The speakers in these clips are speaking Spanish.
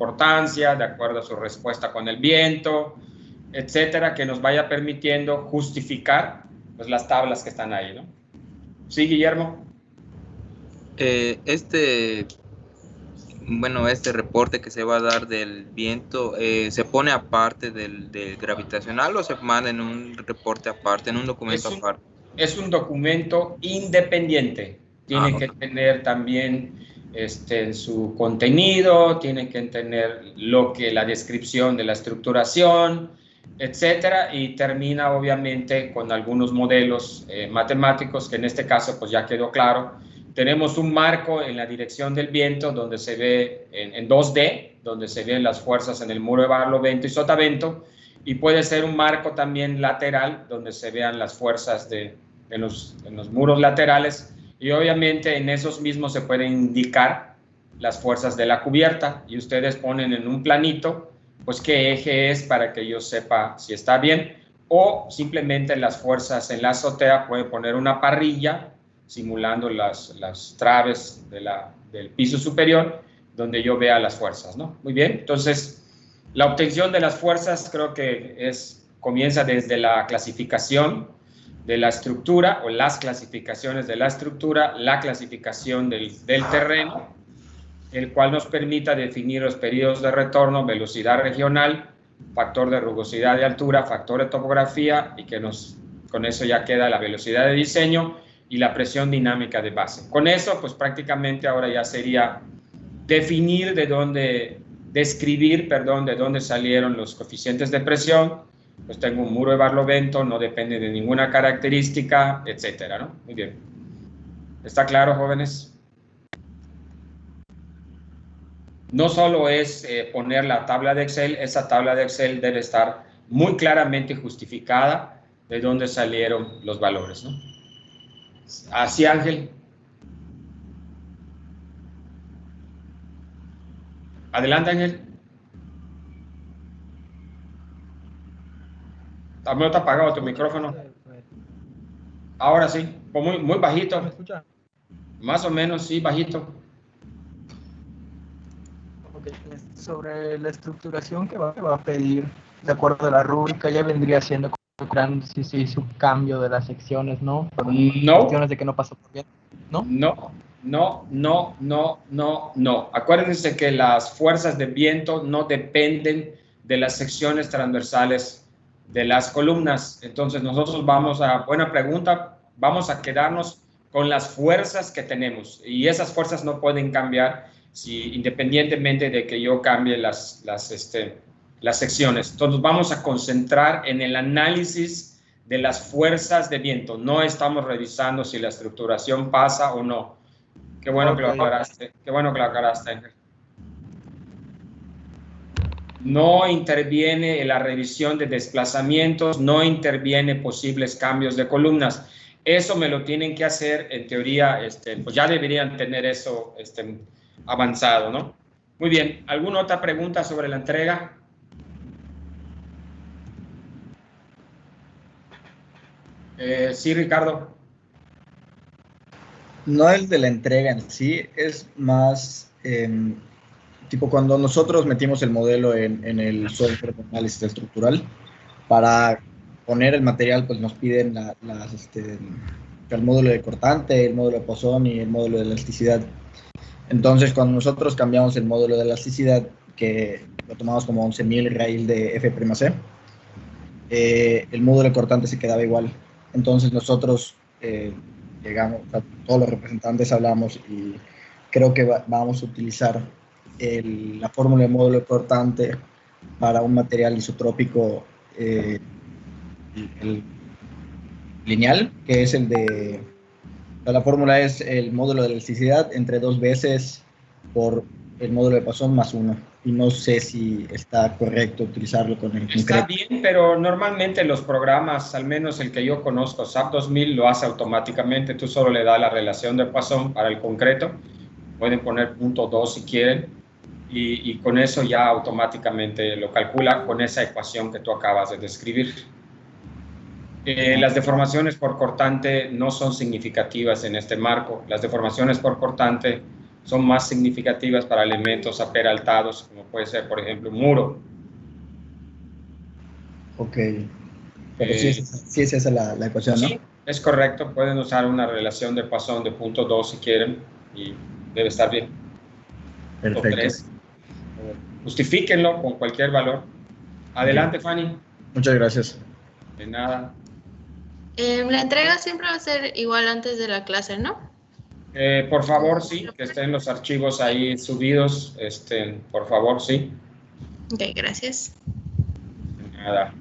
importancia, de acuerdo a su respuesta con el viento, etcétera, que nos vaya permitiendo justificar pues, las tablas que están ahí, ¿no? Sí, Guillermo. Bueno, este reporte que se va a dar del viento, ¿se pone aparte del gravitacional o se manda en un reporte aparte, en un documento aparte? Es un documento independiente. Tiene que tener también su contenido, tiene que tener la descripción de la estructuración, etcétera, y termina obviamente con algunos modelos matemáticos que en este caso pues ya quedó claro. Tenemos un marco en la dirección del viento donde se ve en 2D, donde se ven las fuerzas en el muro de barlovento y sotavento, y puede ser un marco también lateral donde se vean las fuerzas en los muros laterales, y obviamente en esos mismos se pueden indicar las fuerzas de la cubierta, y ustedes ponen en un planito pues qué eje es para que yo sepa si está bien, o simplemente las fuerzas en la azotea pueden poner una parrilla simulando las traves del piso superior, donde yo vea las fuerzas, ¿no? Muy bien, entonces la obtención de las fuerzas creo que comienza desde la clasificación de la estructura, o las clasificaciones de la estructura, la clasificación del terreno, el cual nos permita definir los periodos de retorno, velocidad regional, factor de rugosidad de altura, factor de topografía, y con eso ya queda la velocidad de diseño y la presión dinámica de base. Con eso, pues prácticamente ahora ya sería definir describir de dónde salieron los coeficientes de presión. Pues tengo un muro de barlovento, no depende de ninguna característica, etcétera, ¿no? Muy bien. ¿Está claro, jóvenes? No solo es poner la tabla de Excel, esa tabla de Excel debe estar muy claramente justificada de dónde salieron los valores, ¿no? Así, Ángel. Adelante, Ángel. ¿No está apagado tu micrófono? Ahora sí, muy, muy bajito. ¿Me escucha? Más o menos, sí, bajito. Okay. Sobre la estructuración que va a pedir, de acuerdo a la rúbrica, ya vendría siendo si se hizo un cambio de las secciones, ¿no? Por cuestiones de que no pasó por bien, ¿no? No. Acuérdense que las fuerzas de viento no dependen de las secciones transversales de las columnas. Entonces nosotros buena pregunta, vamos a quedarnos con las fuerzas que tenemos, y esas fuerzas no pueden cambiar independientemente de que yo cambie las secciones. Entonces vamos a concentrar en el análisis de las fuerzas de viento. No estamos revisando si la estructuración pasa o no. Qué bueno que lo aclaraste. Qué bueno que lo aclaraste, Ángel. No interviene en la revisión de desplazamientos, no interviene posibles cambios de columnas. Eso me lo tienen que hacer, en teoría, pues ya deberían tener eso avanzado, ¿no? Muy bien. ¿Alguna otra pregunta sobre la entrega? Sí, Ricardo. No el de la entrega en sí, es más tipo cuando nosotros metimos el modelo en el software de análisis estructural, para poner el material pues nos piden el módulo de cortante, el módulo de Poisson y el módulo de elasticidad. Entonces cuando nosotros cambiamos el módulo de elasticidad, que lo tomamos como 11.000 raíz de F'C, el módulo de cortante se quedaba igual. Entonces nosotros llegamos, todos los representantes hablamos, y creo que vamos a utilizar la fórmula de módulo cortante para un material isotrópico lineal, que es la fórmula es el módulo de elasticidad entre 2 veces por el módulo de Poisson más 1, y no sé si está correcto utilizarlo con el concreto. Está bien, pero normalmente los programas, al menos el que yo conozco, SAP 2000, lo hace automáticamente. Tú solo le das la relación de Poisson para el concreto, pueden poner .2 si quieren, y con eso ya automáticamente lo calcula con esa ecuación que tú acabas de describir. Las deformaciones por cortante no son significativas en este marco. Las deformaciones por cortante son más significativas para elementos aperaltados, como puede ser, por ejemplo, un muro. Ok. Pero sí es esa la ecuación, ¿no? Sí, es correcto. Pueden usar una relación de Poisson de 0.2 si quieren y debe estar bien. Perfecto. 3. Justifíquenlo con cualquier valor. Adelante, okay. Fanny. Muchas gracias. De nada. La entrega siempre va a ser igual antes de la clase, ¿no? Por favor, sí, que estén los archivos ahí subidos. Por favor, sí. Ok, gracias. De nada.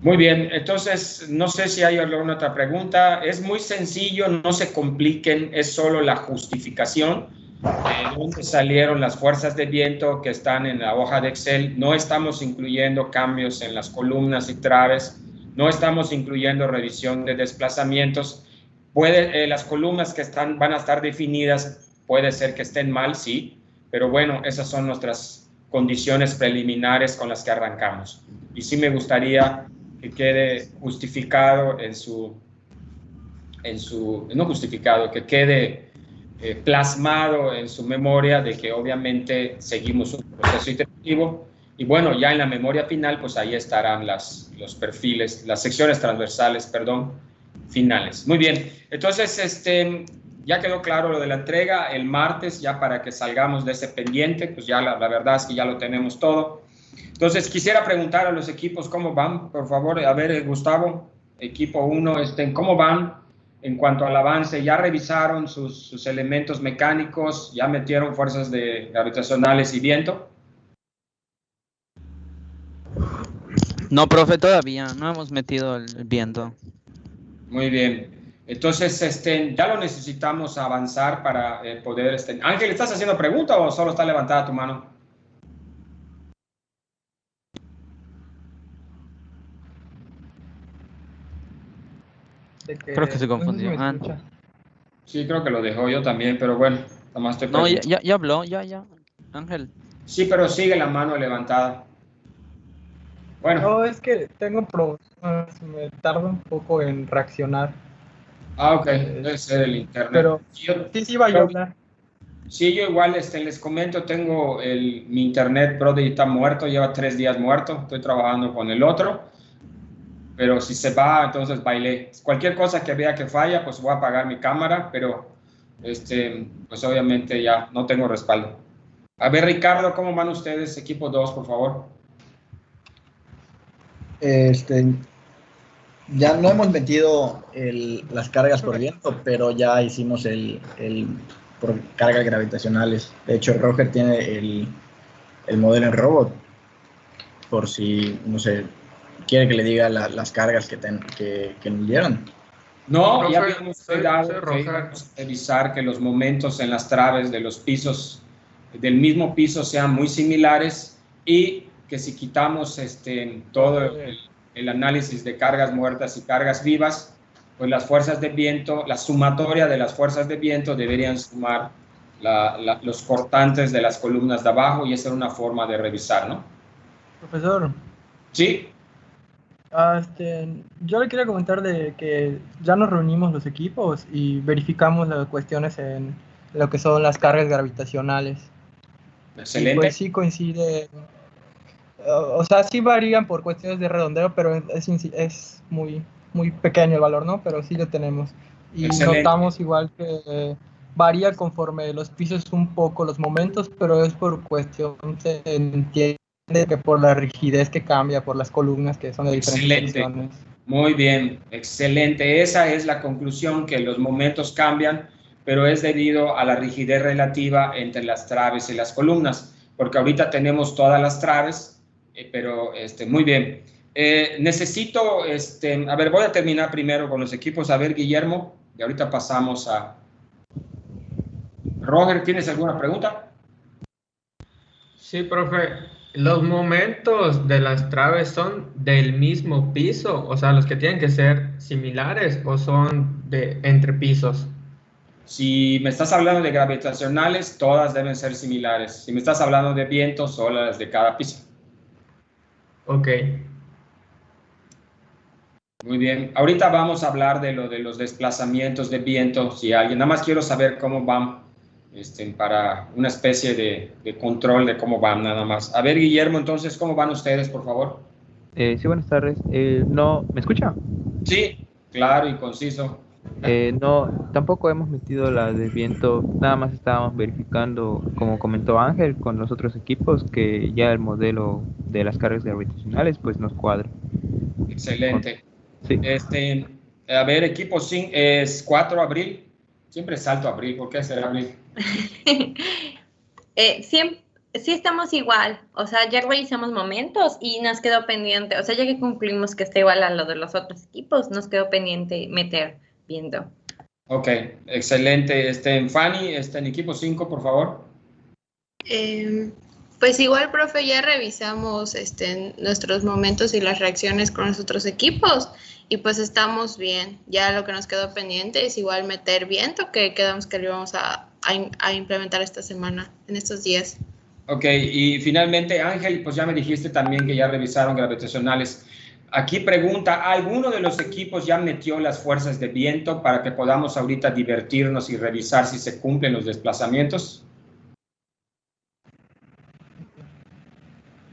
Muy bien, entonces no sé si hay alguna otra pregunta. Es muy sencillo, no se compliquen, es solo la justificación de dónde salieron las fuerzas de viento que están en la hoja de Excel. No estamos incluyendo cambios en las columnas y traves, no estamos incluyendo revisión de desplazamientos. Las columnas que van a estar definidas, puede ser que estén mal, sí, pero bueno, esas son nuestras condiciones preliminares con las que arrancamos. Y sí me gustaría que quede justificado no justificado, que quede plasmado en su memoria de que obviamente seguimos un proceso iterativo y bueno, ya en la memoria final, pues ahí estarán los perfiles, las secciones transversales, perdón, finales. Muy bien, entonces ya quedó claro lo de la entrega, el martes ya para que salgamos de ese pendiente, pues ya la verdad es que ya lo tenemos todo. Entonces, quisiera preguntar a los equipos cómo van, por favor. A ver, Gustavo, equipo 1, ¿cómo van en cuanto al avance? ¿Ya revisaron sus elementos mecánicos? ¿Ya metieron fuerzas gravitacionales y viento? No, profe, todavía no hemos metido el viento. Muy bien. Entonces, ya lo necesitamos avanzar para poder... Ángel, ¿estás haciendo pregunta o solo está levantada tu mano? Creo que se confundió. Sí, creo que lo dejó yo también, pero bueno, nada más estoy preguntando. No, ya habló, ya, Ángel. Sí, pero sigue la mano levantada. Bueno. No, es que tengo problemas, me tarda un poco en reaccionar. Ah, ok, debe ser el internet. Pero sí iba yo a hablar. Sí, yo igual les comento, tengo mi internet Prodigy está muerto, lleva 3 días muerto, estoy trabajando con el otro, pero si se va, entonces bailé. Cualquier cosa que vea que falla, pues voy a apagar mi cámara, pero pues obviamente ya no tengo respaldo. A ver, Ricardo, ¿cómo van ustedes? Equipo 2, por favor. Ya no hemos metido las cargas por viento, pero ya hicimos por cargas gravitacionales. De hecho, Roger tiene el modelo en robot, por si, no sé, quiere que le diga las cargas que nos dieron. No, profe, ya habíamos quedado que íbamos a revisar que los momentos en las traves de los pisos, del mismo piso, sean muy similares y que si quitamos todo el análisis de cargas muertas y cargas vivas, pues las fuerzas de viento, la sumatoria de las fuerzas de viento deberían sumar los cortantes de las columnas de abajo y esa era una forma de revisar, ¿no? Profesor. Sí. Yo le quería comentar de que ya nos reunimos los equipos y verificamos las cuestiones en lo que son las cargas gravitacionales. Excelente. Y pues sí coincide, o sea, sí varían por cuestiones de redondeo, pero es muy pequeño el valor, ¿no? Pero sí lo tenemos. Y excelente. Notamos igual que varía conforme los pisos un poco los momentos, pero es por cuestión, se entiende que por la rigidez que cambia, por las columnas que son de diferentes dimensiones. Muy bien, excelente. Esa es la conclusión, que los momentos cambian, pero es debido a la rigidez relativa entre las traves y las columnas, porque ahorita tenemos todas las traves, pero muy bien. Necesito, a ver, voy a terminar primero con los equipos. A ver, Guillermo, y ahorita pasamos a... Roger, ¿tienes alguna pregunta? Sí, profe. ¿Los momentos de las traves son del mismo piso? O sea, ¿los que tienen que ser similares o son entre pisos? Si me estás hablando de gravitacionales, todas deben ser similares. Si me estás hablando de viento, solo las de cada piso. Ok. Muy bien. Ahorita vamos a hablar de lo de los desplazamientos de viento. Si alguien, nada más quiero saber cómo van para una especie de control de cómo van nada más. A ver, Guillermo, entonces, ¿cómo van ustedes, por favor? Sí, buenas tardes. No, ¿me escucha? Sí, claro y conciso. No, tampoco hemos metido la de viento, nada más estábamos verificando, como comentó Ángel, con los otros equipos, que ya el modelo de las cargas gravitacionales pues nos cuadra. Excelente. Sí. A ver, equipo 5, es 4 de abril. Siempre salto a abril, ¿por qué será abril? Sí estamos igual, o sea, ya revisamos momentos y nos quedó pendiente, o sea, ya que concluimos que está igual a lo de los otros equipos, nos quedó pendiente meter viento. Ok, excelente. Fanny, en equipo 5, por favor. Pues igual, profe, ya revisamos nuestros momentos y las reacciones con los otros equipos y pues estamos bien. Ya lo que nos quedó pendiente es igual meter viento, que quedamos que lo íbamos a implementar esta semana, en estos días. Ok, y finalmente, Ángel, pues ya me dijiste también que ya revisaron gravitacionales. Aquí pregunta, ¿alguno de los equipos ya metió las fuerzas de viento para que podamos ahorita divertirnos y revisar si se cumplen los desplazamientos?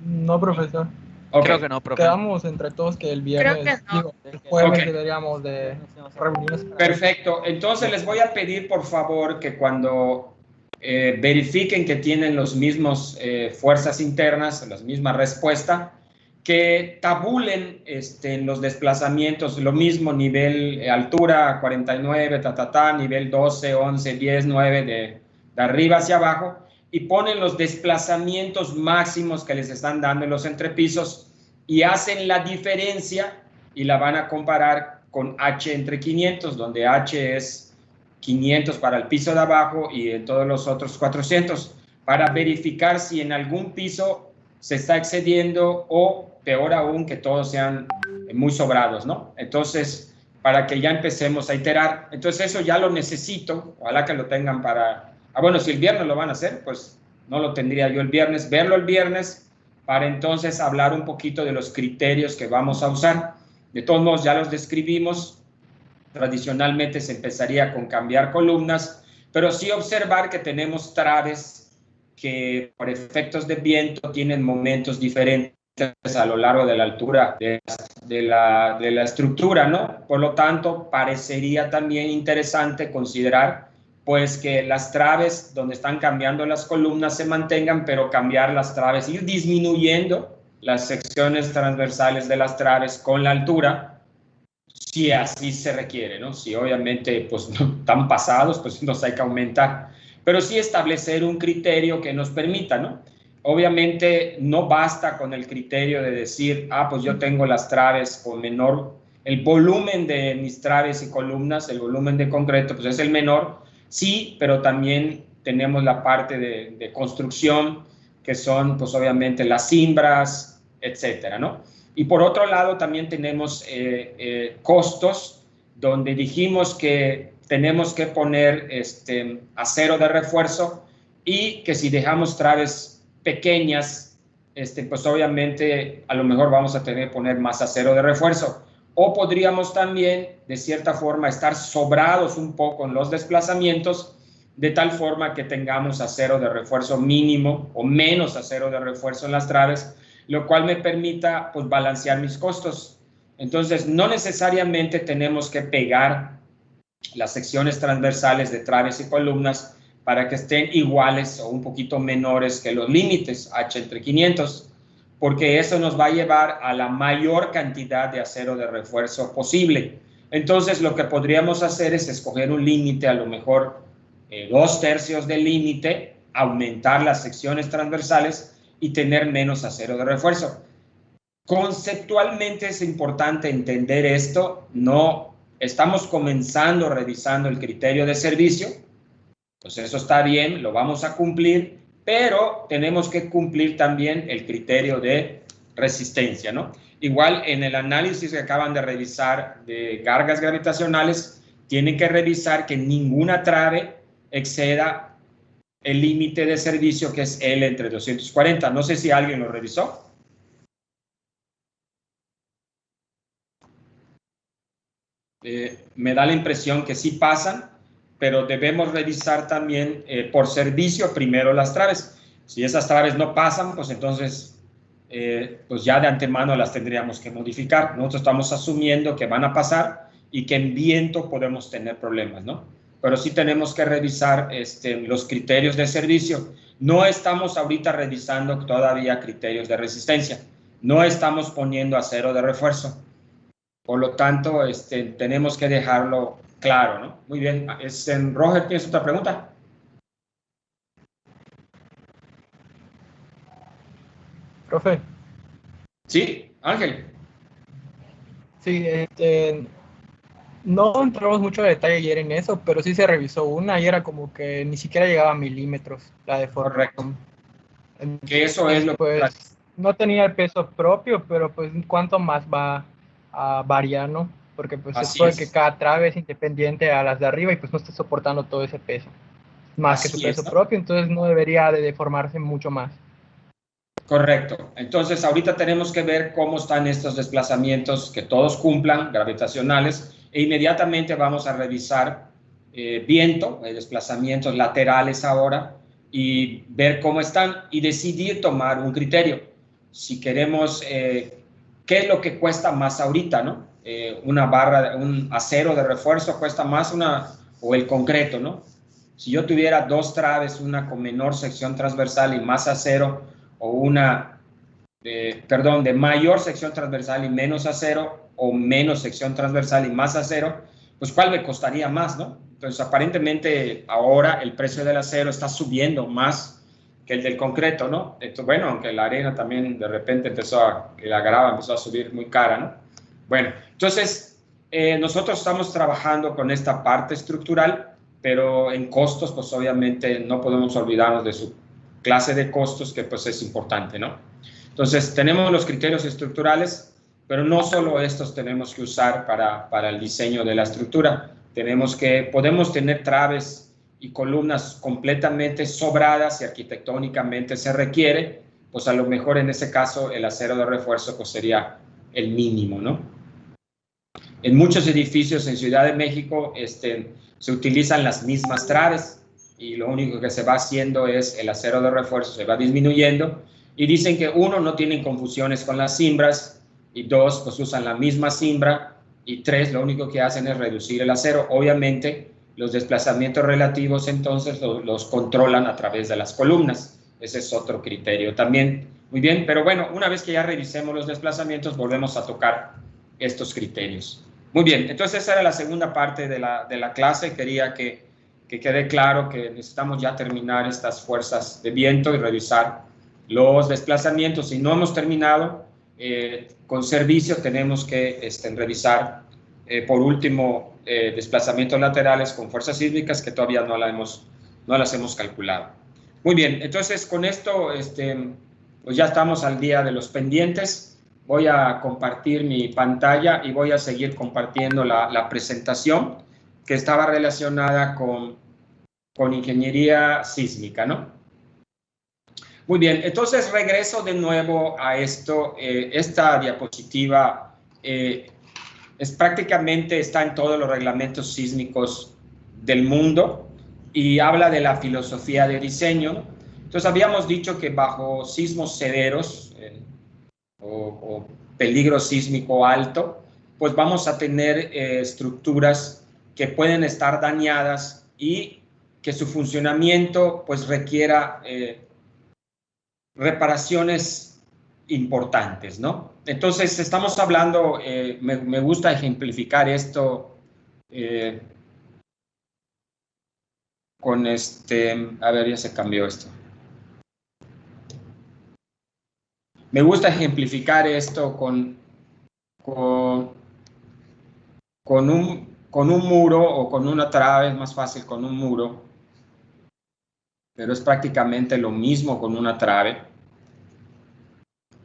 No, profesor. Okay. Creo que no, profe. Quedamos entre todos que el viernes, el jueves deberíamos de reunirnos. Perfecto. Entonces les voy a pedir, por favor, que cuando verifiquen que tienen los mismos fuerzas internas, la misma respuesta, que tabulen los desplazamientos, lo mismo nivel altura 49, nivel 12, 11, 10, 9, de arriba hacia abajo, y ponen los desplazamientos máximos que les están dando en los entrepisos y hacen la diferencia y la van a comparar con H entre 500, donde H es 500 para el piso de abajo y en todos los otros 400, para verificar si en algún piso se está excediendo o, peor aún, que todos sean muy sobrados, ¿no? Entonces, para que ya empecemos a iterar. Entonces, eso ya lo necesito, ojalá que lo tengan para... bueno, si el viernes lo van a hacer, pues no lo tendría yo el viernes, verlo el viernes, para entonces hablar un poquito de los criterios que vamos a usar. De todos modos, ya los describimos. Tradicionalmente se empezaría con cambiar columnas, pero sí observar que tenemos traves que por efectos de viento tienen momentos diferentes a lo largo de la altura de la estructura, ¿no? Por lo tanto, parecería también interesante considerar pues que las traves donde están cambiando las columnas se mantengan, pero cambiar las traves, ir disminuyendo las secciones transversales de las traves con la altura, si así se requiere, ¿no? Si obviamente pues no están pasados, pues nos hay que aumentar, pero sí establecer un criterio que nos permita, ¿no? Obviamente no basta con el criterio de decir, pues yo tengo las traves con menor, el volumen de mis traves y columnas, el volumen de concreto, pues es el menor, sí, pero también tenemos la parte de construcción, que son pues obviamente las cimbras, etcétera, ¿no? Y por otro lado también tenemos costos, donde dijimos que tenemos que poner acero de refuerzo y que si dejamos traves pequeñas, pues obviamente a lo mejor vamos a tener que poner más acero de refuerzo. O podríamos también, de cierta forma, estar sobrados un poco en los desplazamientos, de tal forma que tengamos acero de refuerzo mínimo o menos acero de refuerzo en las traves, lo cual me permita pues balancear mis costos. Entonces, no necesariamente tenemos que pegar las secciones transversales de traves y columnas para que estén iguales o un poquito menores que los límites H entre 500, porque eso nos va a llevar a la mayor cantidad de acero de refuerzo posible. Entonces, lo que podríamos hacer es escoger un límite, a lo mejor 2/3 del límite, aumentar las secciones transversales y tener menos acero de refuerzo. Conceptualmente es importante entender esto, no estamos comenzando revisando el criterio de servicio, pues eso está bien, lo vamos a cumplir, pero tenemos que cumplir también el criterio de resistencia, ¿no? Igual en el análisis que acaban de revisar de cargas gravitacionales, tienen que revisar que ninguna trave exceda el límite de servicio, que es L entre 240. No sé si alguien lo revisó. Me da la impresión que sí pasan, pero debemos revisar también por servicio primero las traves. Si esas traves no pasan, pues entonces pues ya de antemano las tendríamos que modificar. Nosotros estamos asumiendo que van a pasar y que en viento podemos tener problemas, ¿no? Pero sí tenemos que revisar los criterios de servicio. No estamos ahorita revisando todavía criterios de resistencia. No estamos poniendo acero de refuerzo. Por lo tanto, tenemos que dejarlo claro, ¿no? Muy bien. Roger, ¿tienes otra pregunta? Profe. Sí, Ángel. Sí, no entramos mucho de detalle ayer en eso, pero sí se revisó una y era como que ni siquiera llegaba a milímetros la de forma. Correcto. Que eso es lo que... Pues, no tenía el peso propio, pero pues cuánto más va a variar, ¿no? Porque pues se puede que cada trave es independiente a las de arriba y pues no está soportando todo ese peso. Más que su peso propio, entonces no debería de deformarse mucho más. Correcto. Entonces, ahorita tenemos que ver cómo están estos desplazamientos, que todos cumplan, gravitacionales, e inmediatamente vamos a revisar viento, desplazamientos laterales ahora, y ver cómo están y decidir tomar un criterio. Si queremos, ¿qué es lo que cuesta más ahorita, no? Una barra, un acero de refuerzo cuesta más o el concreto, ¿no? Si yo tuviera dos traves, una con menor sección transversal y más acero, o una, de mayor sección transversal y menos acero, o menos sección transversal y más acero, pues ¿cuál me costaría más, no? Entonces, aparentemente, ahora el precio del acero está subiendo más que el del concreto, ¿no? Entonces, bueno, aunque la arena también de repente la grava empezó a subir muy cara, ¿no? Bueno, entonces, nosotros estamos trabajando con esta parte estructural, pero en costos, pues obviamente no podemos olvidarnos de su clase de costos, que pues es importante, ¿no? Entonces, tenemos los criterios estructurales, pero no solo estos tenemos que usar para el diseño de la estructura. Podemos tener traves y columnas completamente sobradas y arquitectónicamente se requiere, pues a lo mejor en ese caso el acero de refuerzo pues sería el mínimo, ¿no? En muchos edificios en Ciudad de México se utilizan las mismas traves, y lo único que se va haciendo es el acero de refuerzo se va disminuyendo, y dicen que uno, no tienen confusiones con las cimbras, y dos, pues usan la misma cimbra, y tres, lo único que hacen es reducir el acero. Obviamente los desplazamientos relativos entonces los controlan a través de las columnas. Ese es otro criterio también. Muy bien, pero bueno, una vez que ya revisemos los desplazamientos, volvemos a tocar estos criterios. Muy bien, entonces esa era la segunda parte de la clase. Quería que quede claro que necesitamos ya terminar estas fuerzas de viento y revisar los desplazamientos. Si no hemos terminado con servicio, tenemos que revisar por último desplazamientos laterales con fuerzas sísmicas, que todavía no las hemos calculado. Muy bien, entonces con esto pues ya estamos al día de los pendientes. Voy a compartir mi pantalla y voy a seguir compartiendo la presentación que estaba relacionada con ingeniería sísmica, ¿no? Muy bien, entonces regreso de nuevo a esto. Esta diapositiva prácticamente está en todos los reglamentos sísmicos del mundo y habla de la filosofía de diseño. Entonces habíamos dicho que bajo sismos severos o peligro sísmico alto, pues vamos a tener estructuras que pueden estar dañadas y que su funcionamiento pues requiera reparaciones importantes, ¿no? Entonces estamos hablando, me gusta ejemplificar esto con a ver, ya se cambió esto. Me gusta ejemplificar esto con un muro o con una trave. Es más fácil con un muro, pero es prácticamente lo mismo con una trave,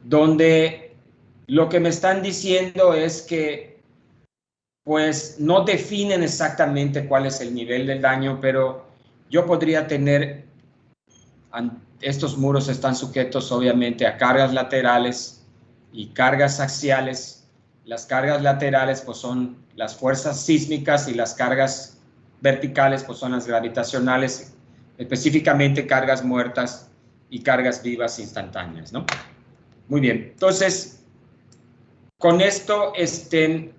donde lo que me están diciendo es que pues no definen exactamente cuál es el nivel del daño, pero yo podría tener, estos muros están sujetos obviamente a cargas laterales y cargas axiales. Las cargas laterales pues son las fuerzas sísmicas y las cargas verticales pues son las gravitacionales, específicamente cargas muertas y cargas vivas instantáneas, ¿no? Muy bien, entonces, con esto,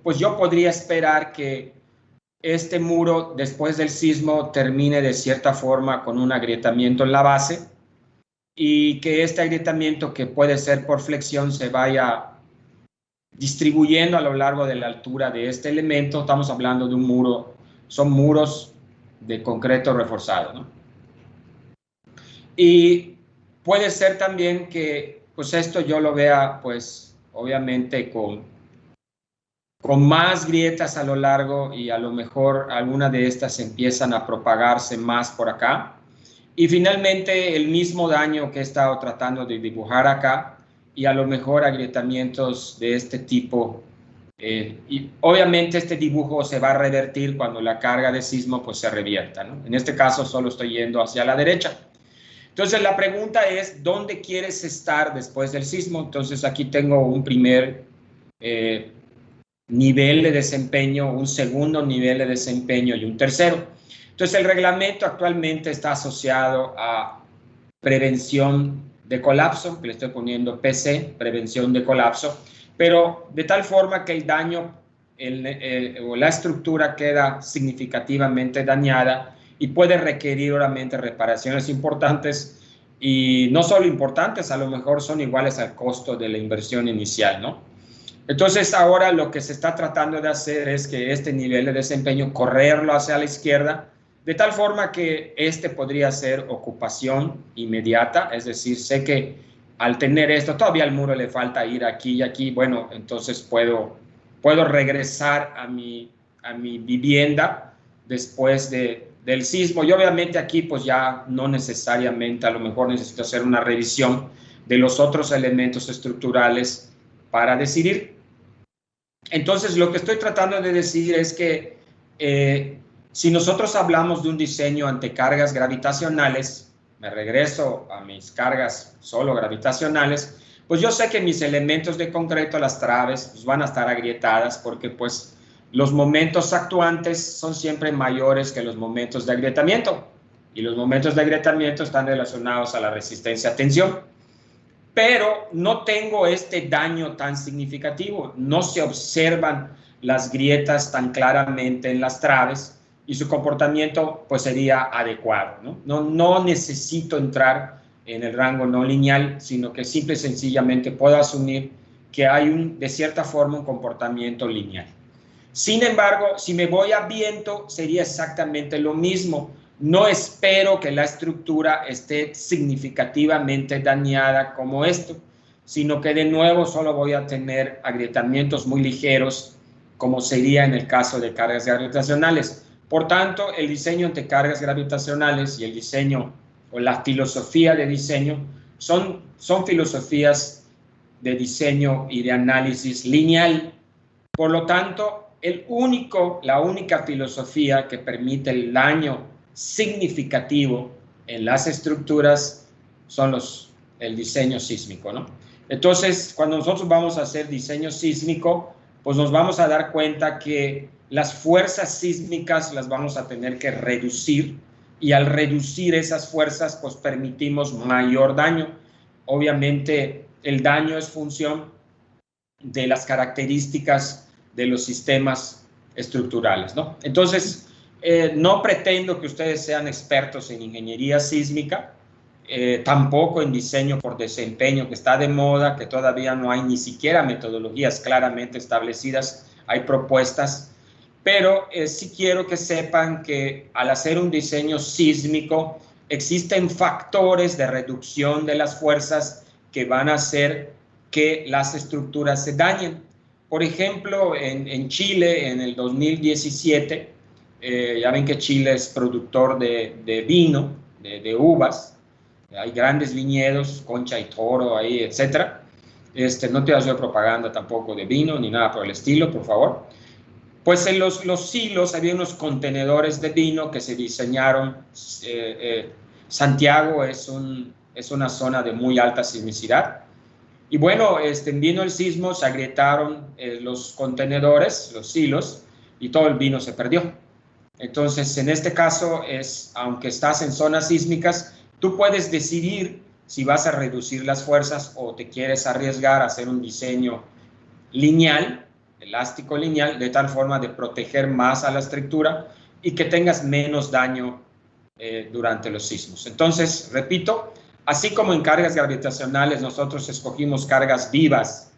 pues yo podría esperar que este muro, después del sismo, termine de cierta forma con un agrietamiento en la base y que este agrietamiento, que puede ser por flexión, se vaya distribuyendo a lo largo de la altura de este elemento. Estamos hablando de un muro, son muros de concreto reforzado, ¿no? Y puede ser también que, pues esto yo lo vea, pues obviamente con más grietas a lo largo, y a lo mejor alguna de estas empiezan a propagarse más por acá. Y finalmente el mismo daño que he estado tratando de dibujar acá, y a lo mejor agrietamientos de este tipo. Y obviamente este dibujo se va a revertir cuando la carga de sismo pues se revierta, ¿no? En este caso solo estoy yendo hacia la derecha. Entonces la pregunta es, ¿dónde quieres estar después del sismo? Entonces aquí tengo un primer nivel de desempeño, un segundo nivel de desempeño y un tercero. Entonces el reglamento actualmente está asociado a prevención de colapso, que le estoy poniendo PC, prevención de colapso, pero de tal forma que el daño o la estructura queda significativamente dañada y puede requerir obviamente reparaciones importantes, y no solo importantes, a lo mejor son iguales al costo de la inversión inicial, ¿no? Entonces ahora lo que se está tratando de hacer es que este nivel de desempeño, correrlo hacia la izquierda, de tal forma que este podría ser ocupación inmediata, es decir, sé que al tener esto, todavía al muro le falta ir aquí y aquí, bueno, entonces puedo regresar a mi vivienda después del sismo. Y obviamente aquí pues ya no necesariamente, a lo mejor necesito hacer una revisión de los otros elementos estructurales para decidir. Entonces lo que estoy tratando de decir es que si nosotros hablamos de un diseño ante cargas gravitacionales, me regreso a mis cargas solo gravitacionales, pues yo sé que mis elementos de concreto, las traves, pues van a estar agrietadas porque pues los momentos actuantes son siempre mayores que los momentos de agrietamiento, y los momentos de agrietamiento están relacionados a la resistencia a tensión. Pero no tengo este daño tan significativo, no se observan las grietas tan claramente en las traves, y su comportamiento pues sería adecuado, ¿no? No necesito entrar en el rango no lineal, sino que simple y sencillamente puedo asumir que hay de cierta forma un comportamiento lineal. Sin embargo, si me voy a viento, sería exactamente lo mismo. No espero que la estructura esté significativamente dañada como esto, sino que de nuevo solo voy a tener agrietamientos muy ligeros, como sería en el caso de cargas gravitacionales. Por tanto, el diseño ante cargas gravitacionales y el diseño o la filosofía de diseño son filosofías de diseño y de análisis lineal. Por lo tanto, la única filosofía que permite el daño significativo en las estructuras son el diseño sísmico, ¿no? Entonces, cuando nosotros vamos a hacer diseño sísmico, pues nos vamos a dar cuenta que las fuerzas sísmicas las vamos a tener que reducir, y al reducir esas fuerzas, pues permitimos mayor daño. Obviamente, el daño es función de las características de los sistemas estructurales, ¿no? Entonces, no pretendo que ustedes sean expertos en ingeniería sísmica, tampoco en diseño por desempeño, que está de moda, que todavía no hay ni siquiera metodologías claramente establecidas, hay propuestas, pero sí quiero que sepan que al hacer un diseño sísmico existen factores de reducción de las fuerzas que van a hacer que las estructuras se dañen. Por ejemplo, en Chile, en el 2017, ya ven que Chile es productor de vino, de uvas, hay grandes viñedos, Concha y Toro, ahí, etc. No te voy a hacer propaganda tampoco de vino, ni nada por el estilo, por favor. Pues en los silos había unos contenedores de vino que se diseñaron. Santiago es una zona de muy alta sismicidad. Y bueno, vino el sismo, se agrietaron los contenedores, los silos, y todo el vino se perdió. Entonces, en este caso, aunque estás en zonas sísmicas, tú puedes decidir si vas a reducir las fuerzas o te quieres arriesgar a hacer un diseño lineal, elástico lineal, de tal forma de proteger más a la estructura y que tengas menos daño durante los sismos. Entonces, repito, así como en cargas gravitacionales nosotros escogimos cargas vivas,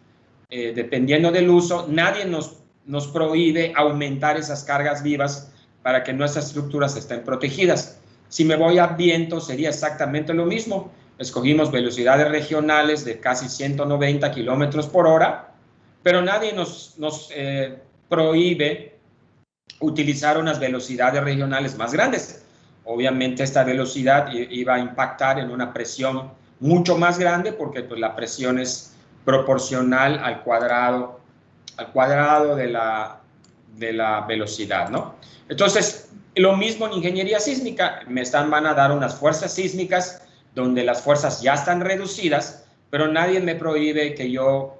dependiendo del uso, nadie nos prohíbe aumentar esas cargas vivas para que nuestras estructuras estén protegidas. Si me voy a viento, sería exactamente lo mismo. Escogimos velocidades regionales de casi 190 kilómetros por hora, pero nadie nos prohíbe utilizar unas velocidades regionales más grandes. Obviamente esta velocidad iba a impactar en una presión mucho más grande porque pues, la presión es proporcional al cuadrado de la velocidad, ¿no? Entonces, lo mismo en ingeniería sísmica, van a dar unas fuerzas sísmicas donde las fuerzas ya están reducidas, pero nadie me prohíbe que yo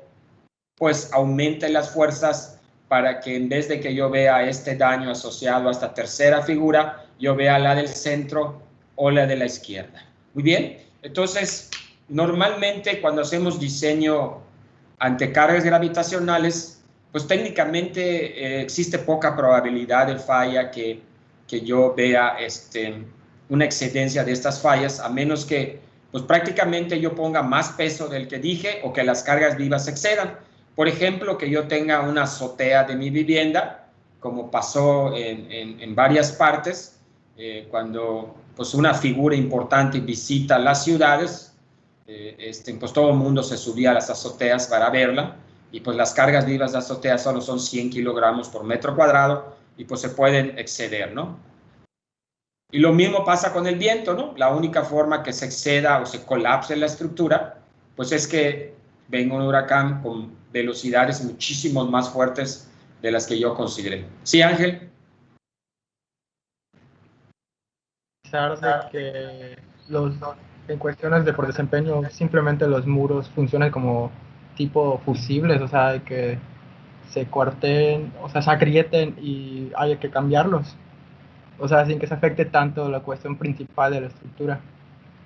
pues aumente las fuerzas para que en vez de que yo vea este daño asociado a esta tercera figura, yo vea la del centro o la de la izquierda. Muy bien, entonces normalmente cuando hacemos diseño ante cargas gravitacionales, pues técnicamente existe poca probabilidad de falla que yo vea una excedencia de estas fallas, a menos que pues prácticamente yo ponga más peso del que dije o que las cargas vivas excedan. Por ejemplo, que yo tenga una azotea de mi vivienda, como pasó en varias partes, cuando pues una figura importante visita las ciudades, pues todo el mundo se subía a las azoteas para verla, y pues las cargas vivas de azotea solo son 100 kilogramos por metro cuadrado, y pues se pueden exceder, ¿no? Y lo mismo pasa con el viento, ¿no? La única forma que se exceda o se colapse la estructura, pues es que venga un huracán con velocidades muchísimo más fuertes de las que yo consideré. ¿Sí, Ángel? A pesar de que en cuestiones de por desempeño simplemente los muros funcionan como tipo fusibles, o sea, que se cuarten, o sea, se agrieten y haya que cambiarlos, o sea, sin que se afecte tanto la cuestión principal de la estructura.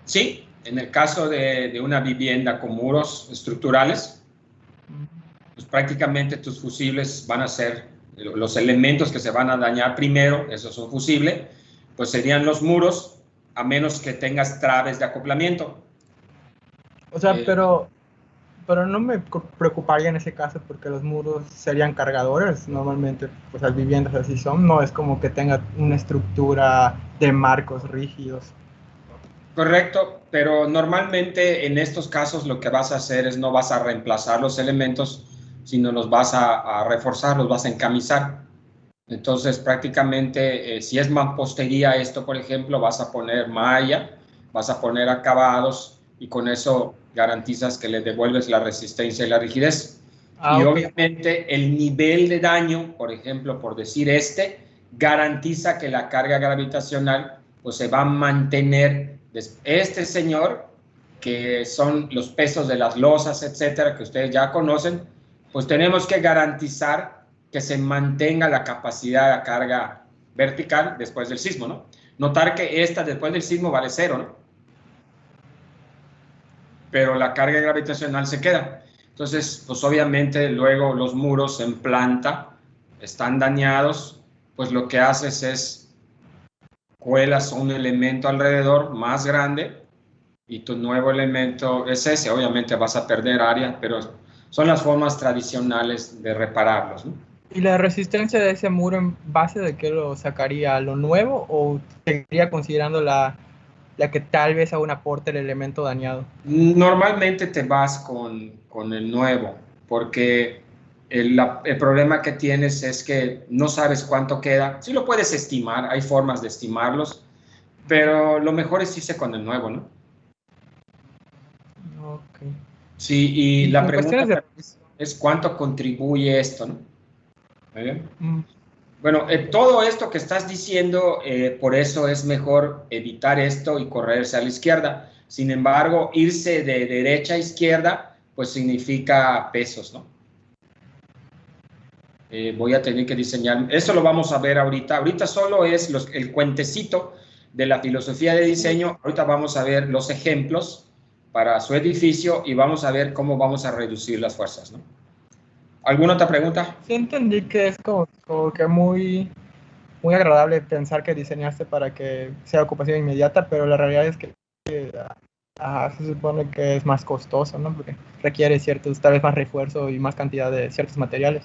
Sí, en el caso de una vivienda con muros estructurales, pues prácticamente tus fusibles van a ser los elementos que se van a dañar primero, eso es un fusible, pues serían los muros, a menos que tengas traves de acoplamiento. O sea, pero no me preocuparía en ese caso porque los muros serían cargadores, normalmente pues las viviendas así son, no es como que tenga una estructura de marcos rígidos. Correcto, pero normalmente en estos casos lo que vas a hacer es no vas a reemplazar los elementos, sino los vas a reforzar, los vas a encamisar. Entonces prácticamente si es mampostería esto, por ejemplo, vas a poner malla, vas a poner acabados y con eso garantizas que le devuelves la resistencia y la rigidez. Y obviamente el nivel de daño, por ejemplo, por decir garantiza que la carga gravitacional pues se va a mantener. Este señor, que son los pesos de las losas, etcétera, que ustedes ya conocen, pues tenemos que garantizar que se mantenga la capacidad de carga vertical después del sismo, ¿no? Notar que después del sismo vale 0, ¿no? Pero la carga gravitacional se queda. Entonces, pues obviamente luego los muros en planta están dañados, pues lo que haces es cuelas un elemento alrededor más grande y tu nuevo elemento es ese. Obviamente vas a perder área, pero son las formas tradicionales de repararlos, ¿no? ¿Y la resistencia de ese muro en base de qué lo sacaría? ¿Lo nuevo o seguiría considerando la que tal vez aún aporte el elemento dañado? Normalmente te vas con el nuevo, porque el problema que tienes es que no sabes cuánto queda. Sí lo puedes estimar, hay formas de estimarlos, pero lo mejor es irse con el nuevo, ¿no? Ok. Sí, y la pregunta es cuánto contribuye esto, ¿no? ¿Muy bien? Bueno, todo esto que estás diciendo, por eso es mejor evitar esto y correrse a la izquierda. Sin embargo, irse de derecha a izquierda, pues significa pesos, ¿no? voy a tener que diseñar, eso lo vamos a ver ahorita solo es el cuentecito de la filosofía de diseño, ahorita vamos a ver los ejemplos para su edificio y vamos a ver cómo vamos a reducir las fuerzas, ¿no? ¿Alguna otra pregunta? Sí, entendí que es como que muy agradable pensar que diseñaste para que sea ocupación inmediata, pero la realidad es que se supone que es más costoso, ¿no? Porque requiere tal vez más refuerzo y más cantidad de ciertos materiales.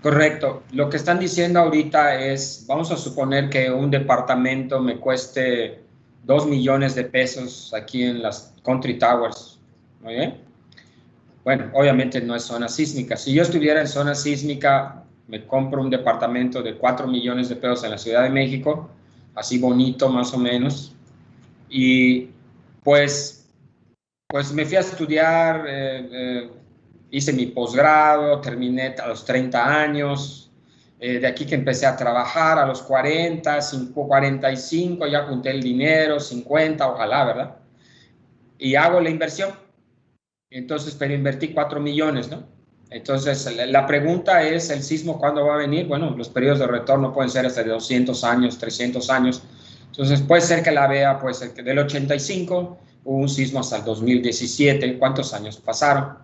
Correcto. Lo que están diciendo ahorita es, vamos a suponer que un departamento me cueste 2 millones de pesos aquí en las Country Towers. ¿Muy bien? Bueno, obviamente no es zona sísmica. Si yo estuviera en zona sísmica, me compro un departamento de 4 millones de pesos en la Ciudad de México, así bonito más o menos, y pues me fui a estudiar, hice mi posgrado, terminé a los 30 años, de aquí que empecé a trabajar a los 40, 45, ya junté el dinero, 50, ojalá, ¿verdad? Y hago la inversión. Entonces, pero invertí 4 millones, ¿no? Entonces, la pregunta es, ¿el sismo cuándo va a venir? Bueno, los periodos de retorno pueden ser hasta de 200 años, 300 años. Entonces, puede ser que la vea, puede ser que del 85 hubo un sismo hasta el 2017. ¿Cuántos años pasaron?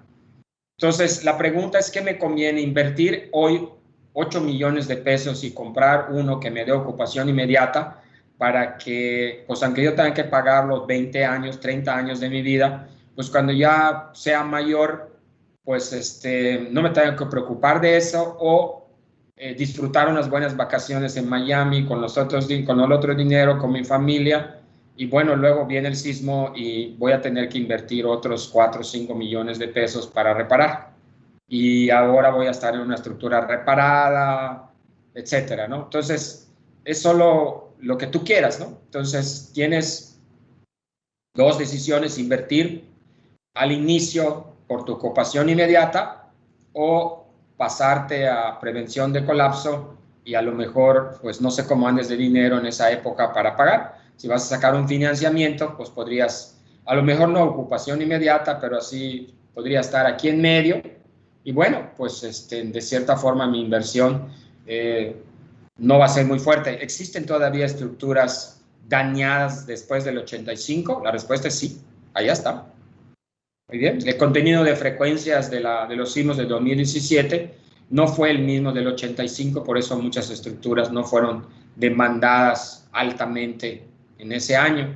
Entonces, la pregunta es, ¿qué me conviene invertir hoy 8 millones de pesos y comprar uno que me dé ocupación inmediata para que, pues aunque yo tenga que pagar los 20 años, 30 años de mi vida, pues cuando ya sea mayor, pues no me tengo que preocupar de eso o disfrutar unas buenas vacaciones en Miami con el otro dinero, con mi familia, y bueno, luego viene el sismo y voy a tener que invertir otros 4 o 5 millones de pesos para reparar. Y ahora voy a estar en una estructura reparada, etcétera, ¿no? Entonces, es solo lo que tú quieras, ¿no? Entonces, tienes dos decisiones: invertir al inicio por tu ocupación inmediata o pasarte a prevención de colapso y a lo mejor, pues no sé cómo andes de dinero en esa época para pagar. Si vas a sacar un financiamiento, pues podrías, a lo mejor no ocupación inmediata, pero así podría estar aquí en medio. Y bueno, pues de cierta forma mi inversión no va a ser muy fuerte. ¿Existen todavía estructuras dañadas después del 85? La respuesta es sí, allá está. Muy bien, el contenido de frecuencias de los sismos de 2017 no fue el mismo del 85, por eso muchas estructuras no fueron demandadas altamente en ese año.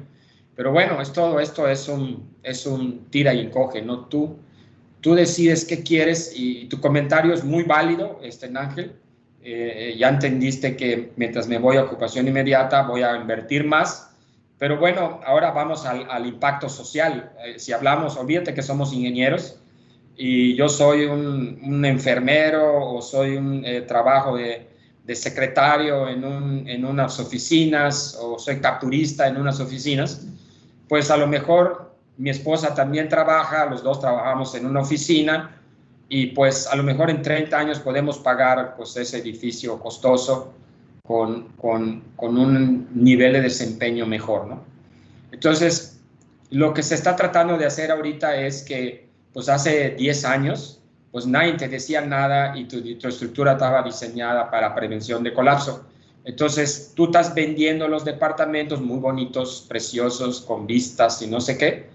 Pero bueno, todo esto es un tira y encoge, ¿no? Tú decides qué quieres y tu comentario es muy válido, Ángel. Ya entendiste que mientras me voy a ocupación inmediata voy a invertir más. Pero bueno, ahora vamos al impacto social. Si hablamos, olvídate que somos ingenieros y yo soy un enfermero o soy trabajo de secretario en unas oficinas o soy capturista en unas oficinas, pues a lo mejor mi esposa también trabaja, los dos trabajamos en una oficina y pues a lo mejor en 30 años podemos pagar pues ese edificio costoso con un nivel de desempeño mejor, ¿no? Entonces, lo que se está tratando de hacer ahorita es que, pues hace 10 años, pues nadie te decía nada y tu estructura estaba diseñada para prevención de colapso. Entonces, tú estás vendiendo los departamentos muy bonitos, preciosos, con vistas y no sé qué,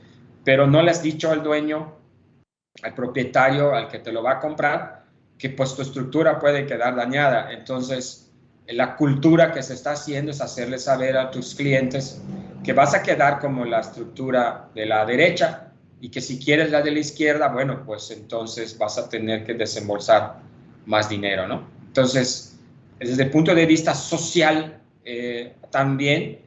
pero no le has dicho al dueño, al propietario, al que te lo va a comprar, que pues tu estructura puede quedar dañada. Entonces, la cultura que se está haciendo es hacerle saber a tus clientes que vas a quedar como la estructura de la derecha y que si quieres la de la izquierda, bueno, pues entonces vas a tener que desembolsar más dinero, ¿no? Entonces, desde el punto de vista social, también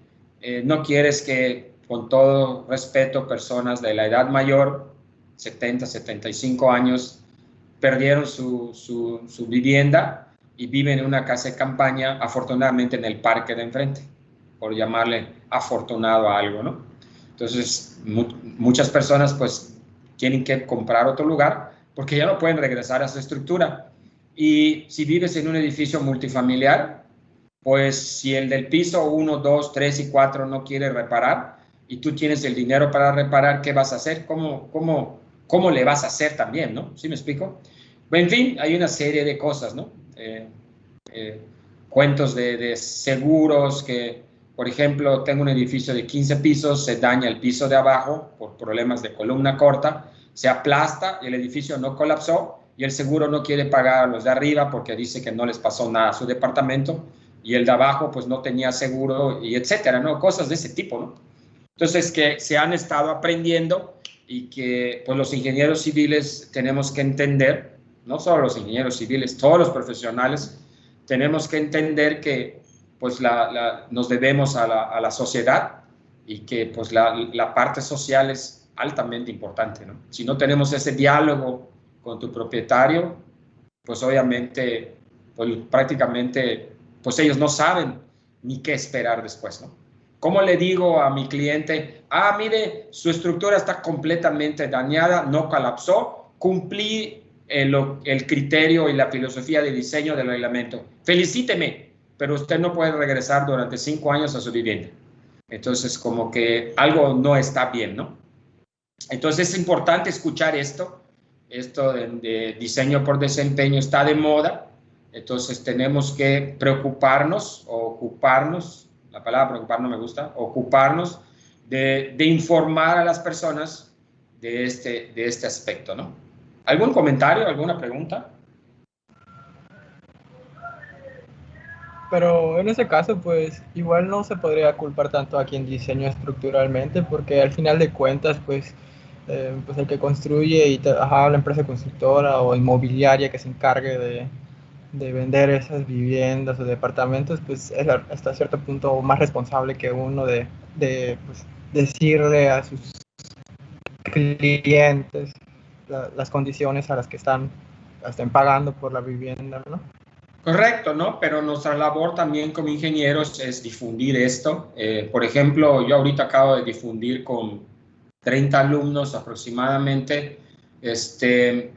no quieres que, con todo respeto, personas de la edad mayor, 70, 75 años, perdieron su vivienda y viven en una casa de campaña, afortunadamente en el parque de enfrente, por llamarle afortunado a algo, ¿no? Entonces, muchas personas pues tienen que comprar otro lugar porque ya no pueden regresar a su estructura. Y si vives en un edificio multifamiliar, pues si el del piso 1, 2, 3 y 4 no quiere reparar y tú tienes el dinero para reparar, ¿qué vas a hacer? ¿Cómo le vas a hacer también, no? ¿Sí me explico? En fin, hay una serie de cosas, ¿no? cuentos de seguros que, por ejemplo, tengo un edificio de 15 pisos, se daña el piso de abajo por problemas de columna corta, se aplasta y el edificio no colapsó y el seguro no quiere pagar a los de arriba porque dice que no les pasó nada a su departamento y el de abajo pues no tenía seguro y etcétera, ¿no? Cosas de ese tipo, ¿no? Entonces que se han estado aprendiendo y que pues los ingenieros civiles tenemos que entender, no solo los ingenieros civiles, todos los profesionales, tenemos que entender que pues nos debemos a la sociedad y que pues la parte social es altamente importante, ¿no? Si no tenemos ese diálogo con tu propietario, pues obviamente, pues prácticamente, pues ellos no saben ni qué esperar después, ¿no? ¿Cómo le digo a mi cliente, mire, su estructura está completamente dañada, no colapsó, cumplí el criterio y la filosofía de diseño del reglamento, felicíteme, pero usted no puede regresar durante 5 años a su vivienda? Entonces, como que algo no está bien, ¿no? Entonces, es importante escuchar esto de diseño por desempeño está de moda, entonces tenemos que preocuparnos o ocuparnos, la palabra preocupar no me gusta, ocuparnos de informar a las personas de este aspecto, ¿no? ¿Algún comentario, alguna pregunta? Pero en ese caso, pues igual no se podría culpar tanto a quien diseña estructuralmente, porque al final de cuentas, pues el que construye y la empresa constructora o inmobiliaria que se encargue de vender esas viviendas o departamentos, pues es hasta cierto punto más responsable que uno de pues, decirle a sus clientes las condiciones a las que están pagando por la vivienda, ¿no? Correcto, ¿no? Pero nuestra labor también como ingenieros es difundir esto. Por ejemplo, yo ahorita acabo de difundir con 30 alumnos aproximadamente esto,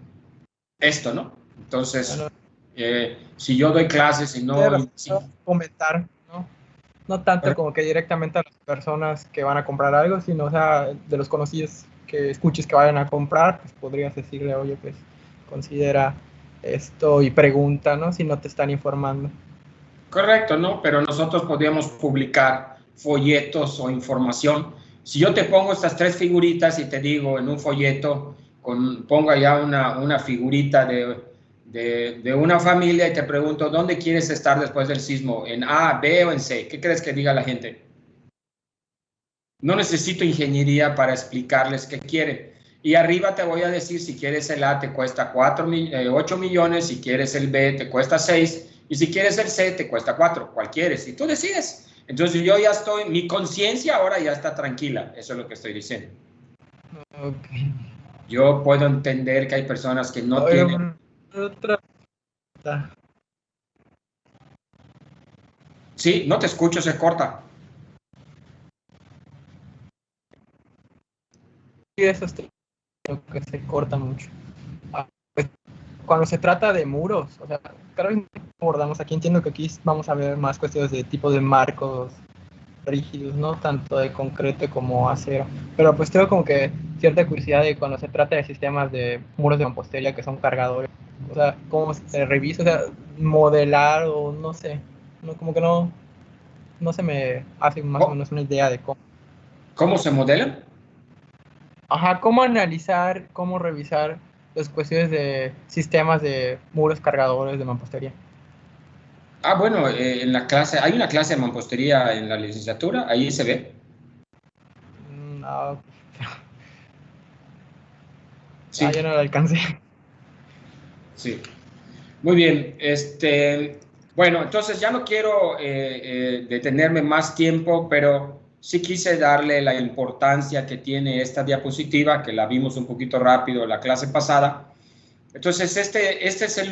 ¿no? Entonces, bueno, si yo doy clases y no... Comentar, ¿no? No tanto como que directamente a las personas que van a comprar algo, sino, o sea, de los conocidos que escuches que vayan a comprar, pues podrías decirle, oye, pues considera esto y pregunta, ¿no? Si no te están informando. Correcto, ¿no? Pero nosotros podríamos publicar folletos o información. Si yo te pongo estas 3 figuritas y te digo en un folleto, pongo allá una figurita de una familia y te pregunto, ¿dónde quieres estar después del sismo? ¿En A, B o en C? ¿Qué crees que diga la gente? No necesito ingeniería para explicarles qué quieren. Y arriba te voy a decir, si quieres el A te cuesta 8 millones, si quieres el B te cuesta 6, y si quieres el C te cuesta 4. ¿Cuál quieres? Y tú decides. Entonces yo ya estoy, mi conciencia ahora ya está tranquila. Eso es lo que estoy diciendo. Okay. Yo puedo entender que hay personas que no tienen... Sí, no te escucho, se corta. Sí, eso es lo que se corta mucho. Pues, cuando se trata de muros, o sea, claro que abordamos aquí, entiendo que aquí vamos a ver más cuestiones de tipo de marcos rígidos, no tanto de concreto como acero, pero pues tengo como que cierta curiosidad de cuando se trata de sistemas de muros de mampostería que son cargadores, o sea, cómo se revisa, o sea, modelar o no sé, como que no se me hace más o menos una idea de cómo. ¿Cómo se modelan? Ajá, cómo analizar, cómo revisar las cuestiones de sistemas de muros cargadores de mampostería. Bueno, en la clase, hay una clase de mampostería en la licenciatura, ahí se ve. No. Sí. Yo no la alcancé. Sí. Muy bien. Bueno, entonces ya no quiero detenerme más tiempo, pero sí quise darle la importancia que tiene esta diapositiva, que la vimos un poquito rápido en la clase pasada. Entonces, este es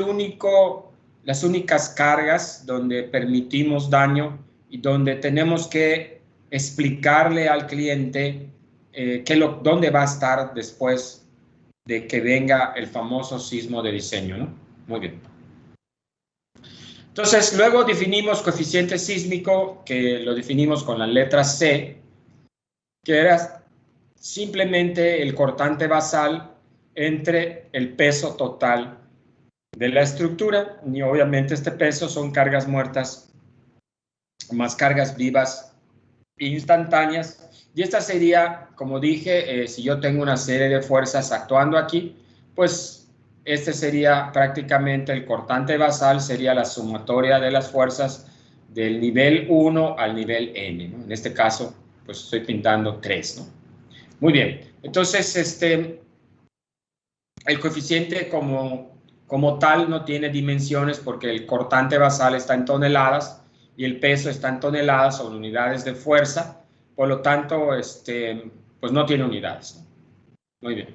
las únicas cargas donde permitimos daño y donde tenemos que explicarle al cliente dónde va a estar después de que venga el famoso sismo de diseño, ¿no? Muy bien. Entonces, luego definimos coeficiente sísmico, que lo definimos con la letra C, que era simplemente el cortante basal entre el peso total de la estructura, y obviamente este peso son cargas muertas más cargas vivas instantáneas, y esta sería, como dije, si yo tengo una serie de fuerzas actuando aquí, pues este sería prácticamente el cortante basal, sería la sumatoria de las fuerzas del nivel 1 al nivel n, ¿no? En este caso, pues estoy pintando 3, ¿no? Muy bien, entonces el coeficiente como tal no tiene dimensiones porque el cortante basal está en toneladas y el peso está en toneladas o en unidades de fuerza, por lo tanto, pues no tiene unidades, ¿no? Muy bien.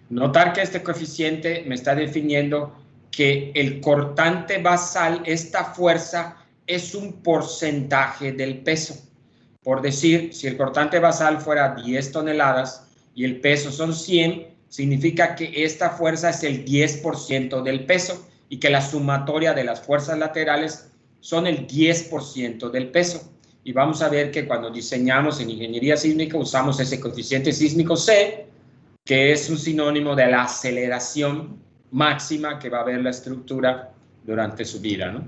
Notar que este coeficiente me está definiendo que el cortante basal, esta fuerza, es un porcentaje del peso. Por decir, si el cortante basal fuera 10 toneladas y el peso son 100, significa que esta fuerza es el 10% del peso y que la sumatoria de las fuerzas laterales son el 10% del peso. Y vamos a ver que cuando diseñamos en ingeniería sísmica usamos ese coeficiente sísmico C, que es un sinónimo de la aceleración máxima que va a haber la estructura durante su vida, ¿no?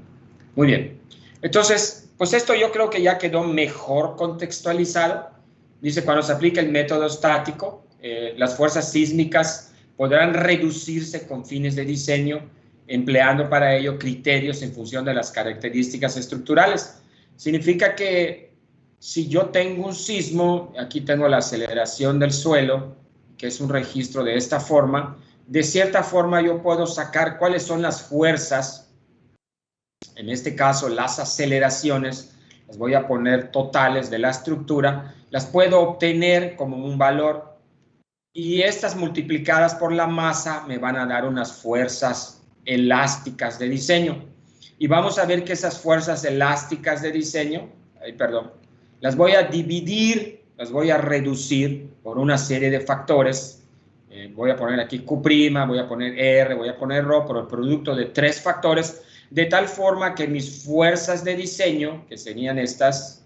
Muy bien. Entonces, pues esto yo creo que ya quedó mejor contextualizado. Dice, cuando se aplica el método estático, las fuerzas sísmicas podrán reducirse con fines de diseño, empleando para ello criterios en función de las características estructurales. Significa que si yo tengo un sismo, aquí tengo la aceleración del suelo, que es un registro de esta forma, de cierta forma yo puedo sacar cuáles son las fuerzas, en este caso las aceleraciones, las voy a poner totales de la estructura, las puedo obtener como un valor y estas multiplicadas por la masa me van a dar unas fuerzas elásticas de diseño. Y vamos a ver que esas fuerzas elásticas de diseño, las voy a dividir, las voy a reducir por una serie de factores. Voy a poner aquí Q', voy a poner R, voy a poner Rho, por el producto de 3 factores, de tal forma que mis fuerzas de diseño, que serían estas,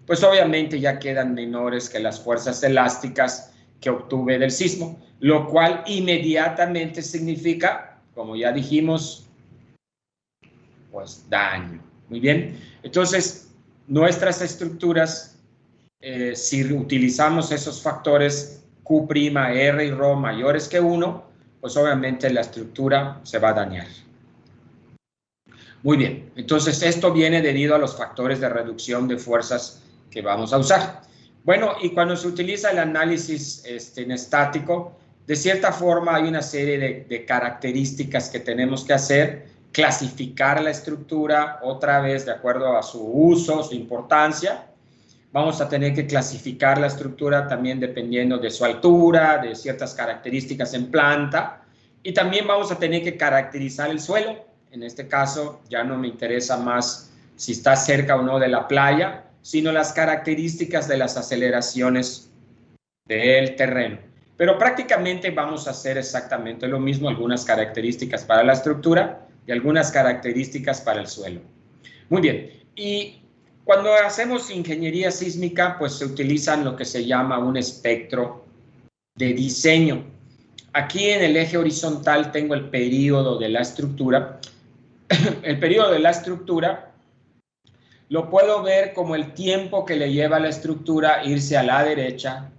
pues obviamente ya quedan menores que las fuerzas elásticas que obtuve del sismo, lo cual inmediatamente significa, como ya dijimos, pues daño. Muy bien, entonces nuestras estructuras, si utilizamos esos factores Q', R y Rho mayores que 1, pues obviamente la estructura se va a dañar. Muy bien, entonces esto viene debido a los factores de reducción de fuerzas que vamos a usar. Bueno, y cuando se utiliza el análisis en estático, de cierta forma hay una serie de características que tenemos que hacer, clasificar la estructura otra vez de acuerdo a su uso, su importancia. Vamos a tener que clasificar la estructura también dependiendo de su altura, de ciertas características en planta, y también vamos a tener que caracterizar el suelo. En este caso ya no me interesa más si está cerca o no de la playa, sino las características de las aceleraciones del terreno. Pero prácticamente vamos a hacer exactamente lo mismo, algunas características para la estructura y algunas características para el suelo. Muy bien, y cuando hacemos ingeniería sísmica, pues se utilizan lo que se llama un espectro de diseño. Aquí en el eje horizontal tengo el período de la estructura. El período de la estructura lo puedo ver como el tiempo que le lleva a la estructura irse a la derecha,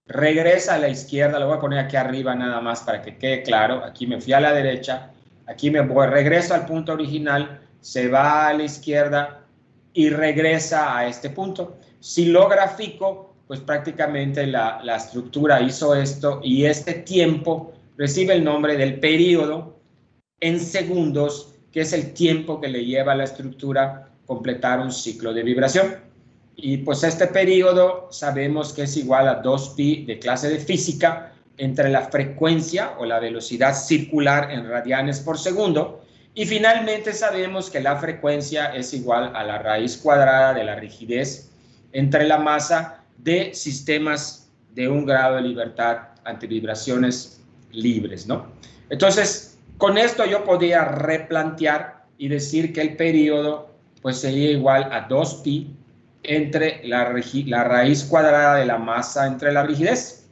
regresa a la izquierda, lo voy a poner aquí arriba nada más para que quede claro. Aquí me fui a la derecha, aquí me voy, regreso al punto original, se va a la izquierda y regresa a este punto. Si lo grafico, pues prácticamente la estructura hizo esto y este tiempo recibe el nombre del período en segundos, que es el tiempo que le lleva a la estructura completar un ciclo de vibración. Y pues este periodo sabemos que es igual a 2pi de clase de física entre la frecuencia o la velocidad circular en radianes por segundo. Y finalmente sabemos que la frecuencia es igual a la raíz cuadrada de la rigidez entre la masa de sistemas de 1 grado de libertad ante vibraciones libres, ¿no? Entonces, con esto yo podría replantear y decir que el periodo pues sería igual a 2pi entre la raíz cuadrada de la masa entre la rigidez.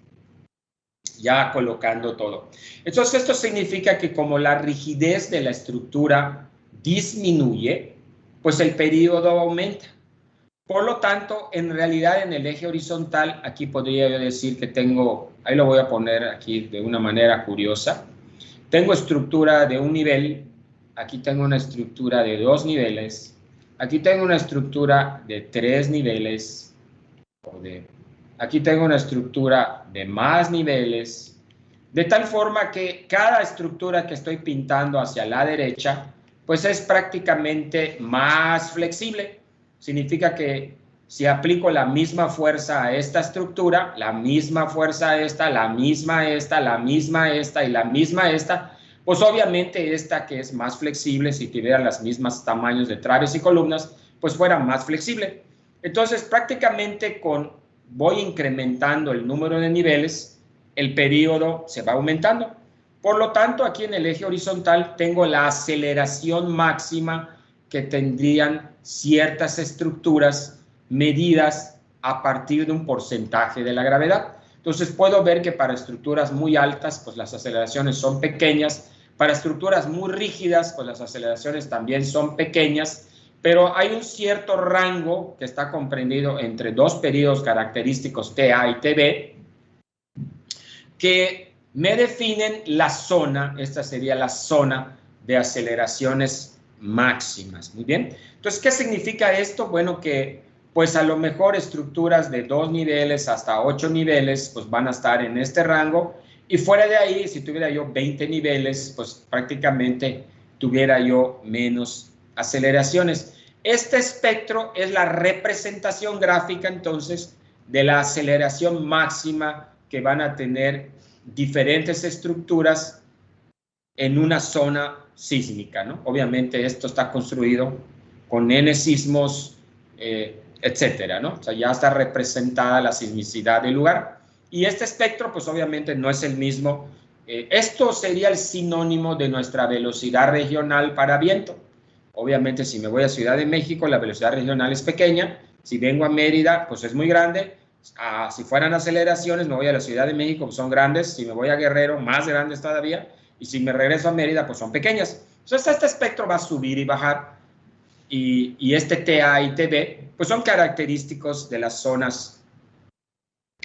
ya colocando todo. Entonces, esto significa que como la rigidez de la estructura disminuye, pues el periodo aumenta. Por lo tanto, en realidad en el eje horizontal, aquí podría yo decir que tengo, ahí lo voy a poner aquí de una manera curiosa, tengo estructura de un nivel, aquí tengo una estructura de 2 niveles, aquí tengo una estructura de 3 niveles, aquí tengo una estructura de más niveles, de tal forma que cada estructura que estoy pintando hacia la derecha, pues es prácticamente más flexible. Significa que si aplico la misma fuerza a esta estructura, la misma fuerza a esta, la misma esta, la misma esta y la misma esta, pues obviamente esta que es más flexible, si tuviera los mismos tamaños de traves y columnas, pues fuera más flexible. Entonces prácticamente voy incrementando el número de niveles, el periodo se va aumentando. Por lo tanto, aquí en el eje horizontal tengo la aceleración máxima que tendrían ciertas estructuras medidas a partir de un porcentaje de la gravedad. Entonces puedo ver que para estructuras muy altas, pues las aceleraciones son pequeñas. Para estructuras muy rígidas, pues las aceleraciones también son pequeñas. Pero hay un cierto rango que está comprendido entre dos periodos característicos TA y TB que me definen la zona, esta sería la zona de aceleraciones máximas. Muy bien. Entonces, ¿qué significa esto? Bueno, que pues a lo mejor estructuras de 2 niveles hasta 8 niveles pues van a estar en este rango y fuera de ahí, si tuviera yo 20 niveles, pues prácticamente tuviera yo menos aceleraciones. Este espectro es la representación gráfica entonces de la aceleración máxima que van a tener diferentes estructuras en una zona sísmica, ¿no? Obviamente esto está construido con n sismos, etcétera, ¿no? O sea, ya está representada la sismicidad del lugar. Y este espectro, pues obviamente no es el mismo. Esto sería el sinónimo de nuestra velocidad regional para viento. Obviamente, si me voy a Ciudad de México, la velocidad regional es pequeña. Si vengo a Mérida, pues es muy grande. Si fueran aceleraciones, me voy a la Ciudad de México, pues son grandes. Si me voy a Guerrero, más grandes todavía. Y si me regreso a Mérida, pues son pequeñas. Entonces, este espectro va a subir y bajar. Y este TA y TB, pues son característicos de las zonas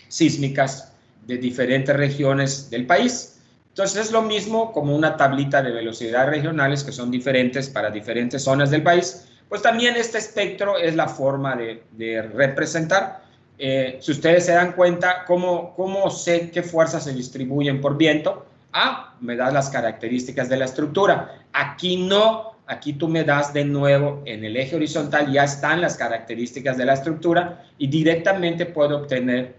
sísmicas de diferentes regiones del país. Entonces, es lo mismo como una tablita de velocidades regionales que son diferentes para diferentes zonas del país. Pues también este espectro es la forma de representar. Si ustedes se dan cuenta, ¿cómo sé qué fuerzas se distribuyen por viento? Me das las características de la estructura. Aquí no, aquí tú me das de nuevo en el eje horizontal, ya están las características de la estructura y directamente puedo obtener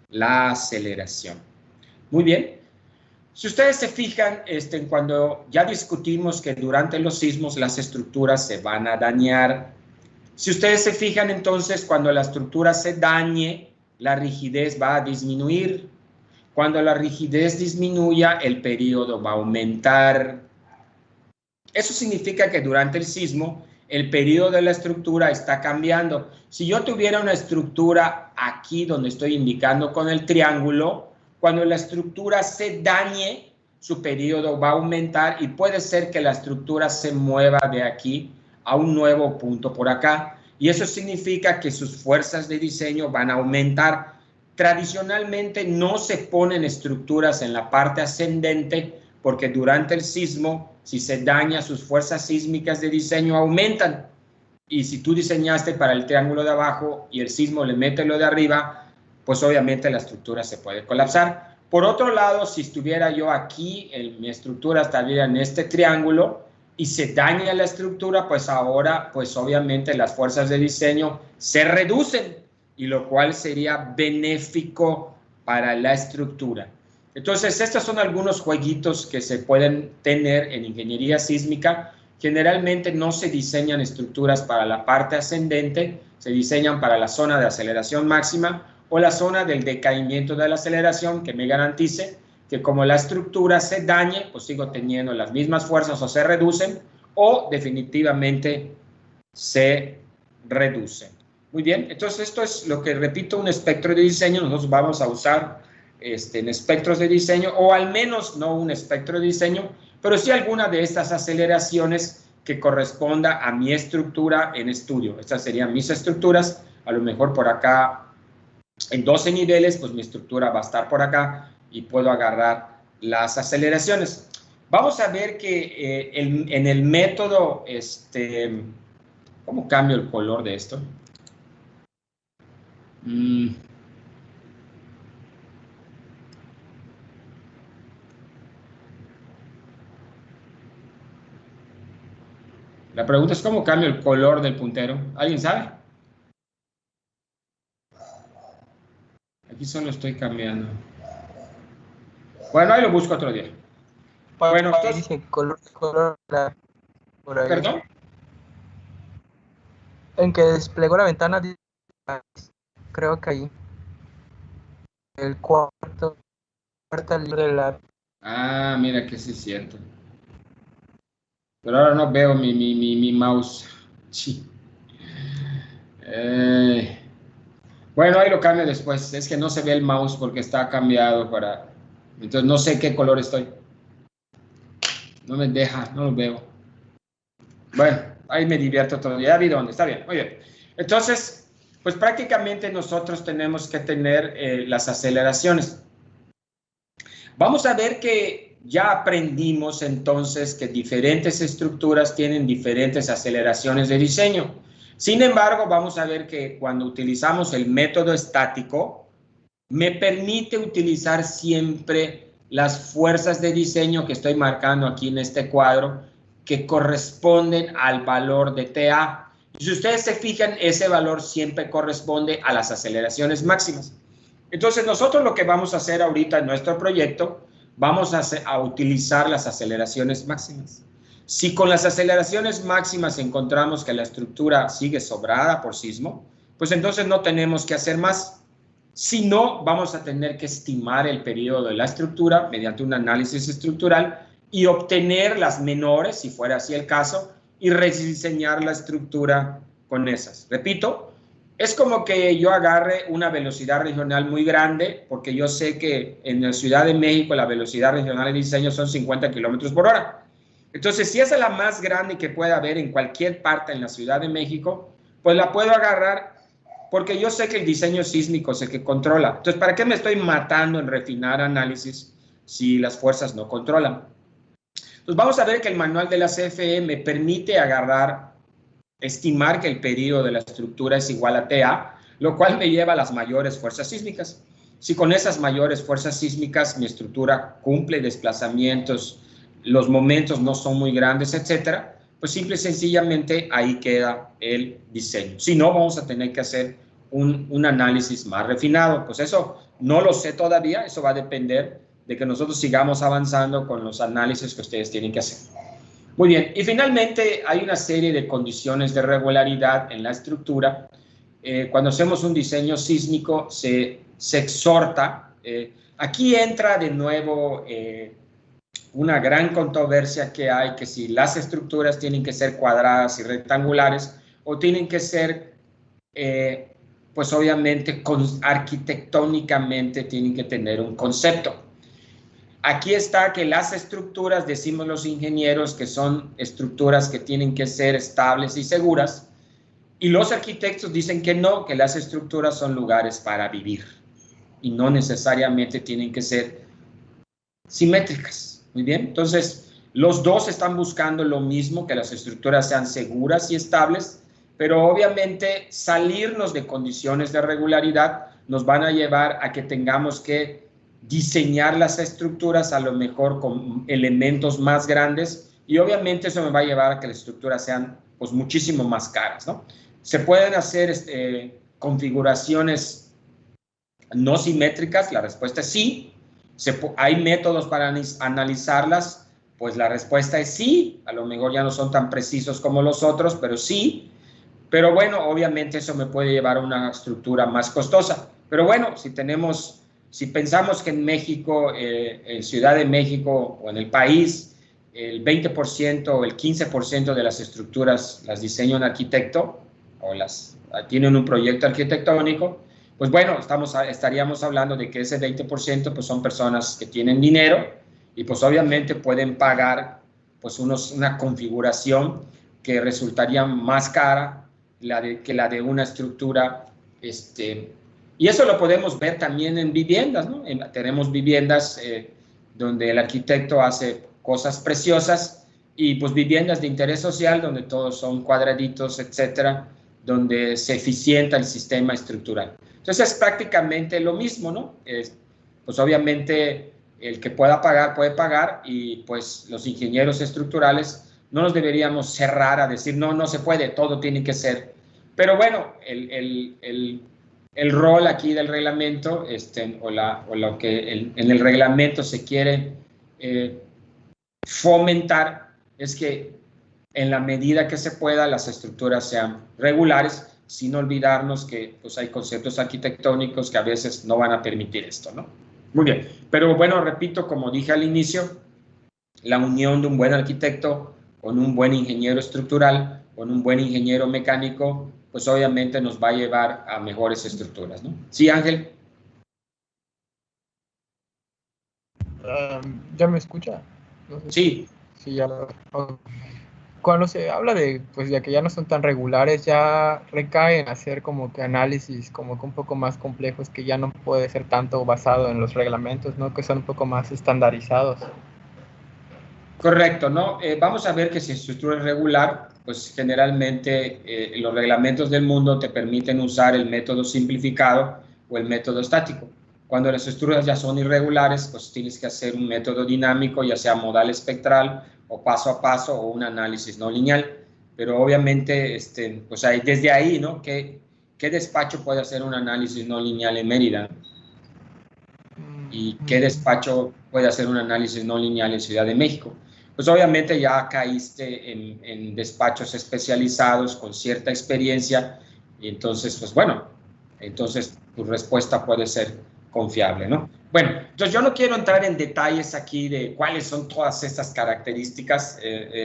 la aceleración. Muy bien. Si ustedes se fijan, cuando ya discutimos que durante los sismos las estructuras se van a dañar. Si ustedes se fijan, entonces, cuando la estructura se dañe, la rigidez va a disminuir. Cuando la rigidez disminuya, el periodo va a aumentar. Eso significa que durante el sismo, el periodo de la estructura está cambiando. Si yo tuviera una estructura aquí donde estoy indicando con el triángulo, cuando la estructura se dañe, su periodo va a aumentar y puede ser que la estructura se mueva de aquí a un nuevo punto por acá. Y eso significa que sus fuerzas de diseño van a aumentar. Tradicionalmente no se ponen estructuras en la parte ascendente porque durante el sismo, si se daña, sus fuerzas sísmicas de diseño aumentan. Y si tú diseñaste para el triángulo de abajo y el sismo le mete lo de arriba, pues obviamente la estructura se puede colapsar. Por otro lado, si estuviera yo aquí, mi estructura estaría en este triángulo y se daña la estructura, pues ahora, pues obviamente las fuerzas de diseño se reducen, y lo cual sería benéfico para la estructura. Entonces, estos son algunos jueguitos que se pueden tener en ingeniería sísmica. Generalmente no se diseñan estructuras para la parte ascendente, se diseñan para la zona de aceleración máxima o la zona del decaimiento de la aceleración, que me garantice que como la estructura se dañe, pues sigo teniendo las mismas fuerzas o se reducen, o definitivamente se reducen. Muy bien, entonces esto es lo que, repito, un espectro de diseño. Nosotros vamos a usar en espectros de diseño, o al menos no un espectro de diseño, pero sí alguna de estas aceleraciones que corresponda a mi estructura en estudio. Estas serían mis estructuras, a lo mejor por acá en 12 niveles, pues mi estructura va a estar por acá y puedo agarrar las aceleraciones. Vamos a ver que en el método, ¿cómo cambio el color de esto? La pregunta es ¿cómo cambio el color del puntero? ¿Alguien sabe? Aquí solo estoy cambiando. Bueno, ahí lo busco otro día. Bueno, entonces, dice color por ahí. ¿perdón? En que desplegó la ventana, creo que ahí. El cuarta libre de la... Ah, mira que sí es cierto. Pero ahora no veo mi mouse. Sí. Bueno, ahí lo cambio después. Es que no se ve el mouse porque está cambiado para... Entonces no sé qué color estoy. No me deja, no lo veo. Bueno, ahí me divierto todavía. Ya vi dónde, está bien, muy bien. Entonces, pues prácticamente nosotros tenemos que tener las aceleraciones. Vamos a ver que ya aprendimos entonces que diferentes estructuras tienen diferentes aceleraciones de diseño. Sin embargo, vamos a ver que cuando utilizamos el método estático, me permite utilizar siempre las fuerzas de diseño que estoy marcando aquí en este cuadro, que corresponden al valor de TA. Y si ustedes se fijan, ese valor siempre corresponde a las aceleraciones máximas. Entonces, nosotros lo que vamos a hacer ahorita en nuestro proyecto, vamos a utilizar las aceleraciones máximas. Si con las aceleraciones máximas encontramos que la estructura sigue sobrada por sismo, pues entonces no tenemos que hacer más. Si no, vamos a tener que estimar el periodo de la estructura mediante un análisis estructural y obtener las menores, si fuera así el caso, y rediseñar la estructura con esas. Repito, es como que yo agarre una velocidad regional muy grande, porque yo sé que en la Ciudad de México la velocidad regional de diseño son 50 kilómetros por hora. Entonces, si esa es la más grande que pueda haber en cualquier parte en la Ciudad de México, pues la puedo agarrar porque yo sé que el diseño sísmico es el que controla. Entonces, ¿para qué me estoy matando en refinar análisis si las fuerzas no controlan? Pues vamos a ver que el manual de la CFE me permite estimar que el periodo de la estructura es igual a TA, lo cual me lleva a las mayores fuerzas sísmicas. Si con esas mayores fuerzas sísmicas mi estructura cumple desplazamientos, los momentos no son muy grandes, etcétera, pues simple y sencillamente ahí queda el diseño. Si no, vamos a tener que hacer un análisis más refinado. Pues eso no lo sé todavía, eso va a depender de que nosotros sigamos avanzando con los análisis que ustedes tienen que hacer. Muy bien, y finalmente hay una serie de condiciones de regularidad en la estructura. Cuando hacemos un diseño sísmico se exhorta. Aquí entra de nuevo una gran controversia que hay, que si las estructuras tienen que ser cuadradas y rectangulares o tienen que ser, pues obviamente arquitectónicamente tienen que tener un concepto. Aquí está que las estructuras, decimos los ingenieros, que son estructuras que tienen que ser estables y seguras, y los arquitectos dicen que no, que las estructuras son lugares para vivir y no necesariamente tienen que ser simétricas. Muy bien, entonces los dos están buscando lo mismo, que las estructuras sean seguras y estables, pero obviamente salirnos de condiciones de regularidad nos van a llevar a que tengamos que diseñar las estructuras a lo mejor con elementos más grandes y obviamente eso me va a llevar a que las estructuras sean pues muchísimo más caras, ¿no? Se pueden hacer configuraciones no simétricas, la respuesta es sí. ¿Hay métodos para analizarlas? Pues la respuesta es sí. A lo mejor ya no son tan precisos como los otros, pero sí. Pero bueno, obviamente eso me puede llevar a una estructura más costosa. Pero bueno, si pensamos que en México, en Ciudad de México o en el país, el 20% o el 15% de las estructuras las diseña un arquitecto o tienen un proyecto arquitectónico, pues bueno, estaríamos hablando de que ese 20% pues son personas que tienen dinero y pues obviamente pueden pagar pues una configuración que resultaría más cara que la de una estructura, y eso lo podemos ver también en viviendas, ¿no? Tenemos viviendas donde el arquitecto hace cosas preciosas y pues viviendas de interés social donde todos son cuadraditos, etcétera, donde se eficienta el sistema estructural. Entonces es prácticamente lo mismo, ¿no? Pues obviamente el que pueda pagar, puede pagar, y pues los ingenieros estructurales no nos deberíamos cerrar a decir, no, no se puede, todo tiene que ser. Pero bueno, el rol aquí del reglamento, o lo que en el reglamento se quiere fomentar, es que en la medida que se pueda las estructuras sean regulares, sin olvidarnos que pues, hay conceptos arquitectónicos que a veces no van a permitir esto, ¿no? Muy bien, pero bueno, repito, como dije al inicio, la unión de un buen arquitecto con un buen ingeniero estructural, con un buen ingeniero mecánico, pues obviamente nos va a llevar a mejores estructuras, ¿no? Sí, Ángel. ¿Ya me escucha? No sé Sí. Sí, ya cuando se habla de, pues, ya que ya no son tan regulares, ya recae en hacer como que análisis como que un poco más complejos, que ya no puede ser tanto basado en los reglamentos, ¿no? Que son un poco más estandarizados. Correcto, ¿no? Vamos a ver que si estructura es regular, pues generalmente los reglamentos del mundo te permiten usar el método simplificado o el método estático. Cuando las estructuras ya son irregulares, pues tienes que hacer un método dinámico, ya sea modal espectral o paso a paso o un análisis no lineal. Pero obviamente, pues desde ahí, ¿no? ¿Qué despacho puede hacer un análisis no lineal en Mérida? ¿Y qué despacho puede hacer un análisis no lineal en Ciudad de México? Pues obviamente ya caíste en despachos especializados con cierta experiencia y entonces, pues bueno, entonces tu respuesta puede ser confiable, ¿no? Bueno, entonces yo no quiero entrar en detalles aquí de cuáles son todas estas características,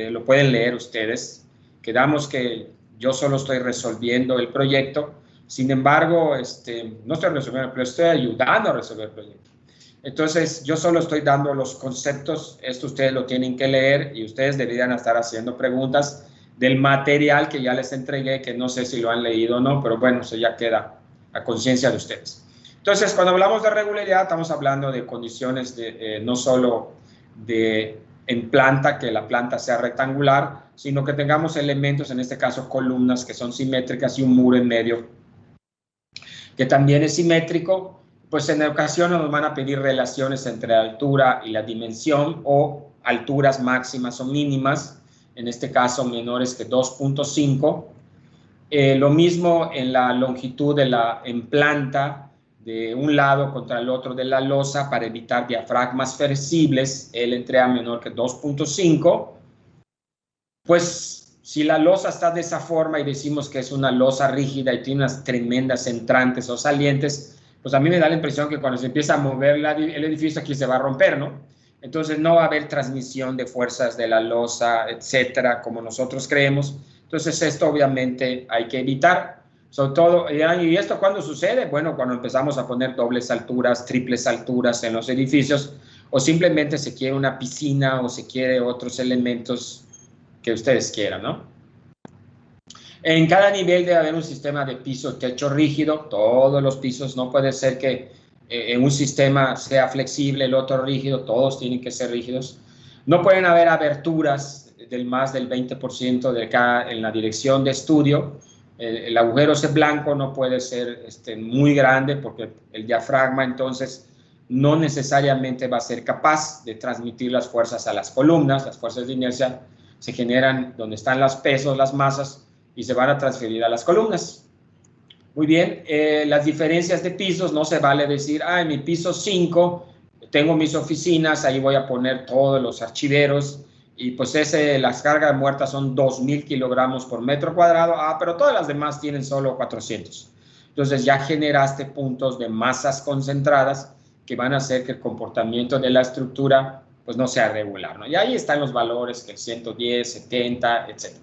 lo pueden leer ustedes. Quedamos que yo solo estoy resolviendo el proyecto, sin embargo, no estoy resolviendo, pero estoy ayudando a resolver el proyecto. Entonces, yo solo estoy dando los conceptos, esto ustedes lo tienen que leer y ustedes deberían estar haciendo preguntas del material que ya les entregué, que no sé si lo han leído o no, pero bueno, eso ya queda a conciencia de ustedes. Entonces, cuando hablamos de regularidad, estamos hablando de condiciones no solo en planta, que la planta sea rectangular, sino que tengamos elementos, en este caso columnas, que son simétricas y un muro en medio, que también es simétrico. Pues en ocasiones nos van a pedir relaciones entre la altura y la dimensión o alturas máximas o mínimas, en este caso menores que 2.5. Lo mismo en la longitud en planta de un lado contra el otro de la losa para evitar diafragmas flexibles, L entre A menor que 2.5. Pues si la losa está de esa forma y decimos que es una losa rígida y tiene unas tremendas entrantes o salientes, pues a mí me da la impresión que cuando se empieza a mover el edificio aquí se va a romper, ¿no? Entonces no va a haber transmisión de fuerzas de la losa, etcétera, como nosotros creemos. Entonces esto obviamente hay que evitar. Sobre todo, ¿y esto cuándo sucede? Bueno, cuando empezamos a poner dobles alturas, triples alturas en los edificios, o simplemente se quiere una piscina o se quiere otros elementos que ustedes quieran, ¿no? En cada nivel debe haber un sistema de piso-techo rígido. Todos los pisos, no puede ser que en un sistema sea flexible, el otro rígido, todos tienen que ser rígidos. No pueden haber aberturas del más del 20% de acá en la dirección de estudio. El agujero ese blanco no puede ser muy grande porque el diafragma entonces no necesariamente va a ser capaz de transmitir las fuerzas a las columnas. Las fuerzas de inercia se generan donde están los pesos, las masas, y se van a transferir a las columnas. Muy bien, las diferencias de pisos, no se vale decir, en mi piso 5 tengo mis oficinas, ahí voy a poner todos los archiveros, y pues las cargas muertas son 2.000 kilogramos por metro cuadrado, pero todas las demás tienen solo 400. Entonces ya generaste puntos de masas concentradas que van a hacer que el comportamiento de la estructura pues no sea regular, ¿no? Y ahí están los valores, que 110, 70, etc.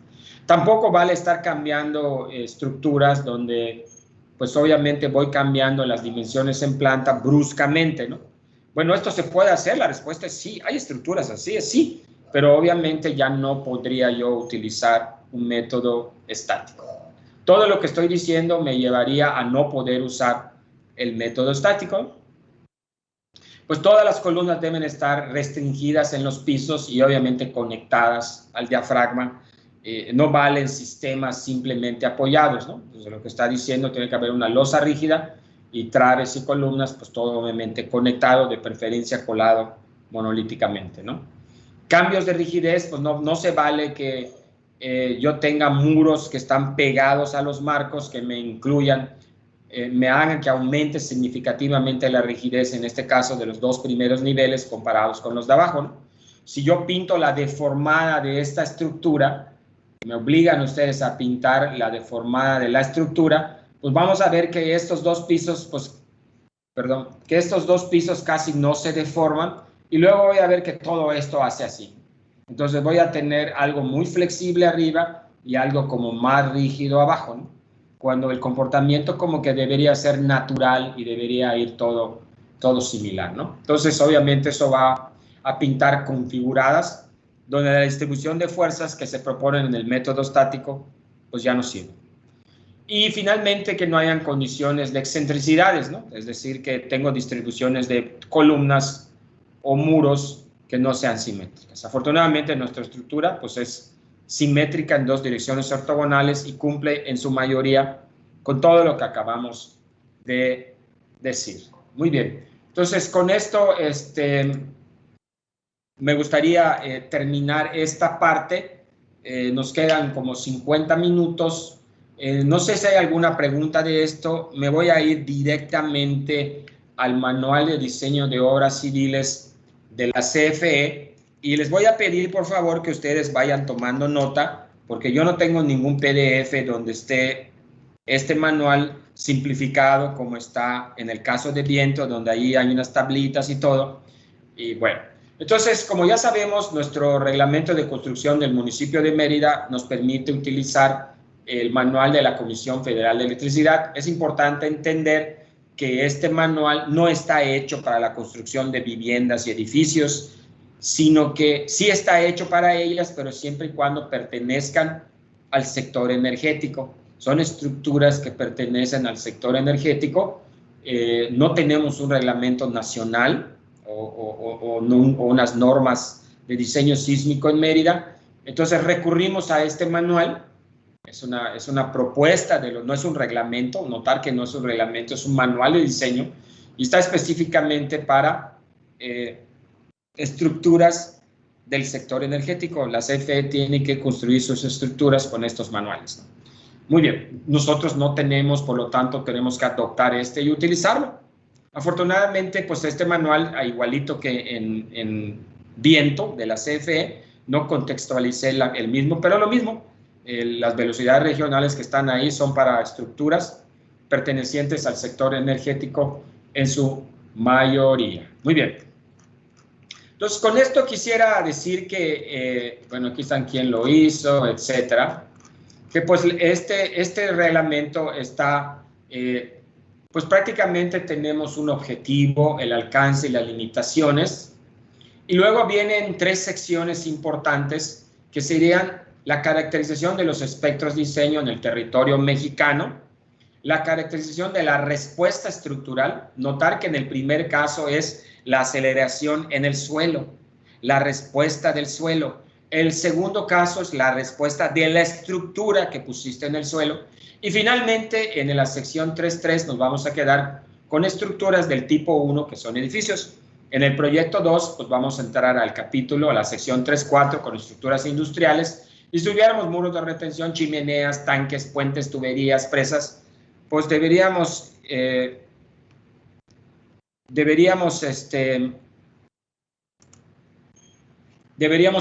Tampoco vale estar cambiando estructuras donde pues obviamente voy cambiando las dimensiones en planta bruscamente, ¿no? Bueno, ¿esto se puede hacer? La respuesta es sí. Hay estructuras así, es sí, pero obviamente ya no podría yo utilizar un método estático. Todo lo que estoy diciendo me llevaría a no poder usar el método estático. Pues todas las columnas deben estar restringidas en los pisos y obviamente conectadas al diafragma. No valen sistemas simplemente apoyados, ¿no? Entonces lo que está diciendo, tiene que haber una losa rígida y traves y columnas, pues todo obviamente conectado, de preferencia colado monolíticamente, ¿no? Cambios de rigidez, pues no se vale que yo tenga muros que están pegados a los marcos, que me incluyan, me hagan que aumente significativamente la rigidez, en este caso de los dos primeros niveles comparados con los de abajo, ¿no? Si yo pinto la deformada de esta estructura, me obligan ustedes a pintar la deformada de la estructura, pues vamos a ver que estos dos pisos, que estos dos pisos casi no se deforman, y luego voy a ver que todo esto hace así. Entonces voy a tener algo muy flexible arriba y algo como más rígido abajo, ¿no? Cuando el comportamiento como que debería ser natural y debería ir todo similar, ¿no? Entonces obviamente eso va a pintar configuradas, donde la distribución de fuerzas que se proponen en el método estático, pues ya no sirve. Y finalmente que no hayan condiciones de excentricidades, ¿no? Es decir, que tengo distribuciones de columnas o muros que no sean simétricas. Afortunadamente nuestra estructura pues es simétrica en dos direcciones ortogonales y cumple en su mayoría con todo lo que acabamos de decir. Muy bien. Entonces con esto me gustaría terminar esta parte. Nos quedan como 50 minutos. No sé si hay alguna pregunta de esto. Me voy a ir directamente al manual de diseño de obras civiles de la CFE y les voy a pedir por favor que ustedes vayan tomando nota, porque yo no tengo ningún PDF donde esté este manual simplificado como está en el caso de viento, donde ahí hay unas tablitas y todo. Y bueno, entonces, como ya sabemos, nuestro reglamento de construcción del municipio de Mérida nos permite utilizar el manual de la Comisión Federal de Electricidad. Es importante entender que este manual no está hecho para la construcción de viviendas y edificios, sino que sí está hecho para ellas, pero siempre y cuando pertenezcan al sector energético. Son estructuras que pertenecen al sector energético. No tenemos un reglamento nacional o unas normas de diseño sísmico en Mérida. Entonces recurrimos a este manual. Es una propuesta, no es un reglamento, notar que no es un reglamento, es un manual de diseño y está específicamente para estructuras del sector energético. La CFE tiene que construir sus estructuras con estos manuales, ¿no? Muy bien, nosotros no tenemos, por lo tanto, tenemos que adoptar y utilizarlo. Afortunadamente, pues este manual, igualito que en viento de la CFE, no contextualicé el mismo, pero lo mismo. Las velocidades regionales que están ahí son para estructuras pertenecientes al sector energético en su mayoría. Muy bien. Entonces, con esto quisiera decir que, bueno, aquí están quién lo hizo, etcétera, que pues este reglamento está, pues prácticamente tenemos un objetivo, el alcance y las limitaciones, y luego vienen tres secciones importantes que serían la caracterización de los espectros de diseño en el territorio mexicano, la caracterización de la respuesta estructural, notar que en el primer caso es la aceleración en el suelo, la respuesta del suelo. El segundo caso es la respuesta de la estructura que pusiste en el suelo. Y finalmente, en la sección 3.3 nos vamos a quedar con estructuras del tipo 1, que son edificios. En el proyecto 2, pues vamos a entrar al capítulo, a la sección 3.4, con estructuras industriales. Y si tuviéramos muros de retención, chimeneas, tanques, puentes, tuberías, presas, pues deberíamos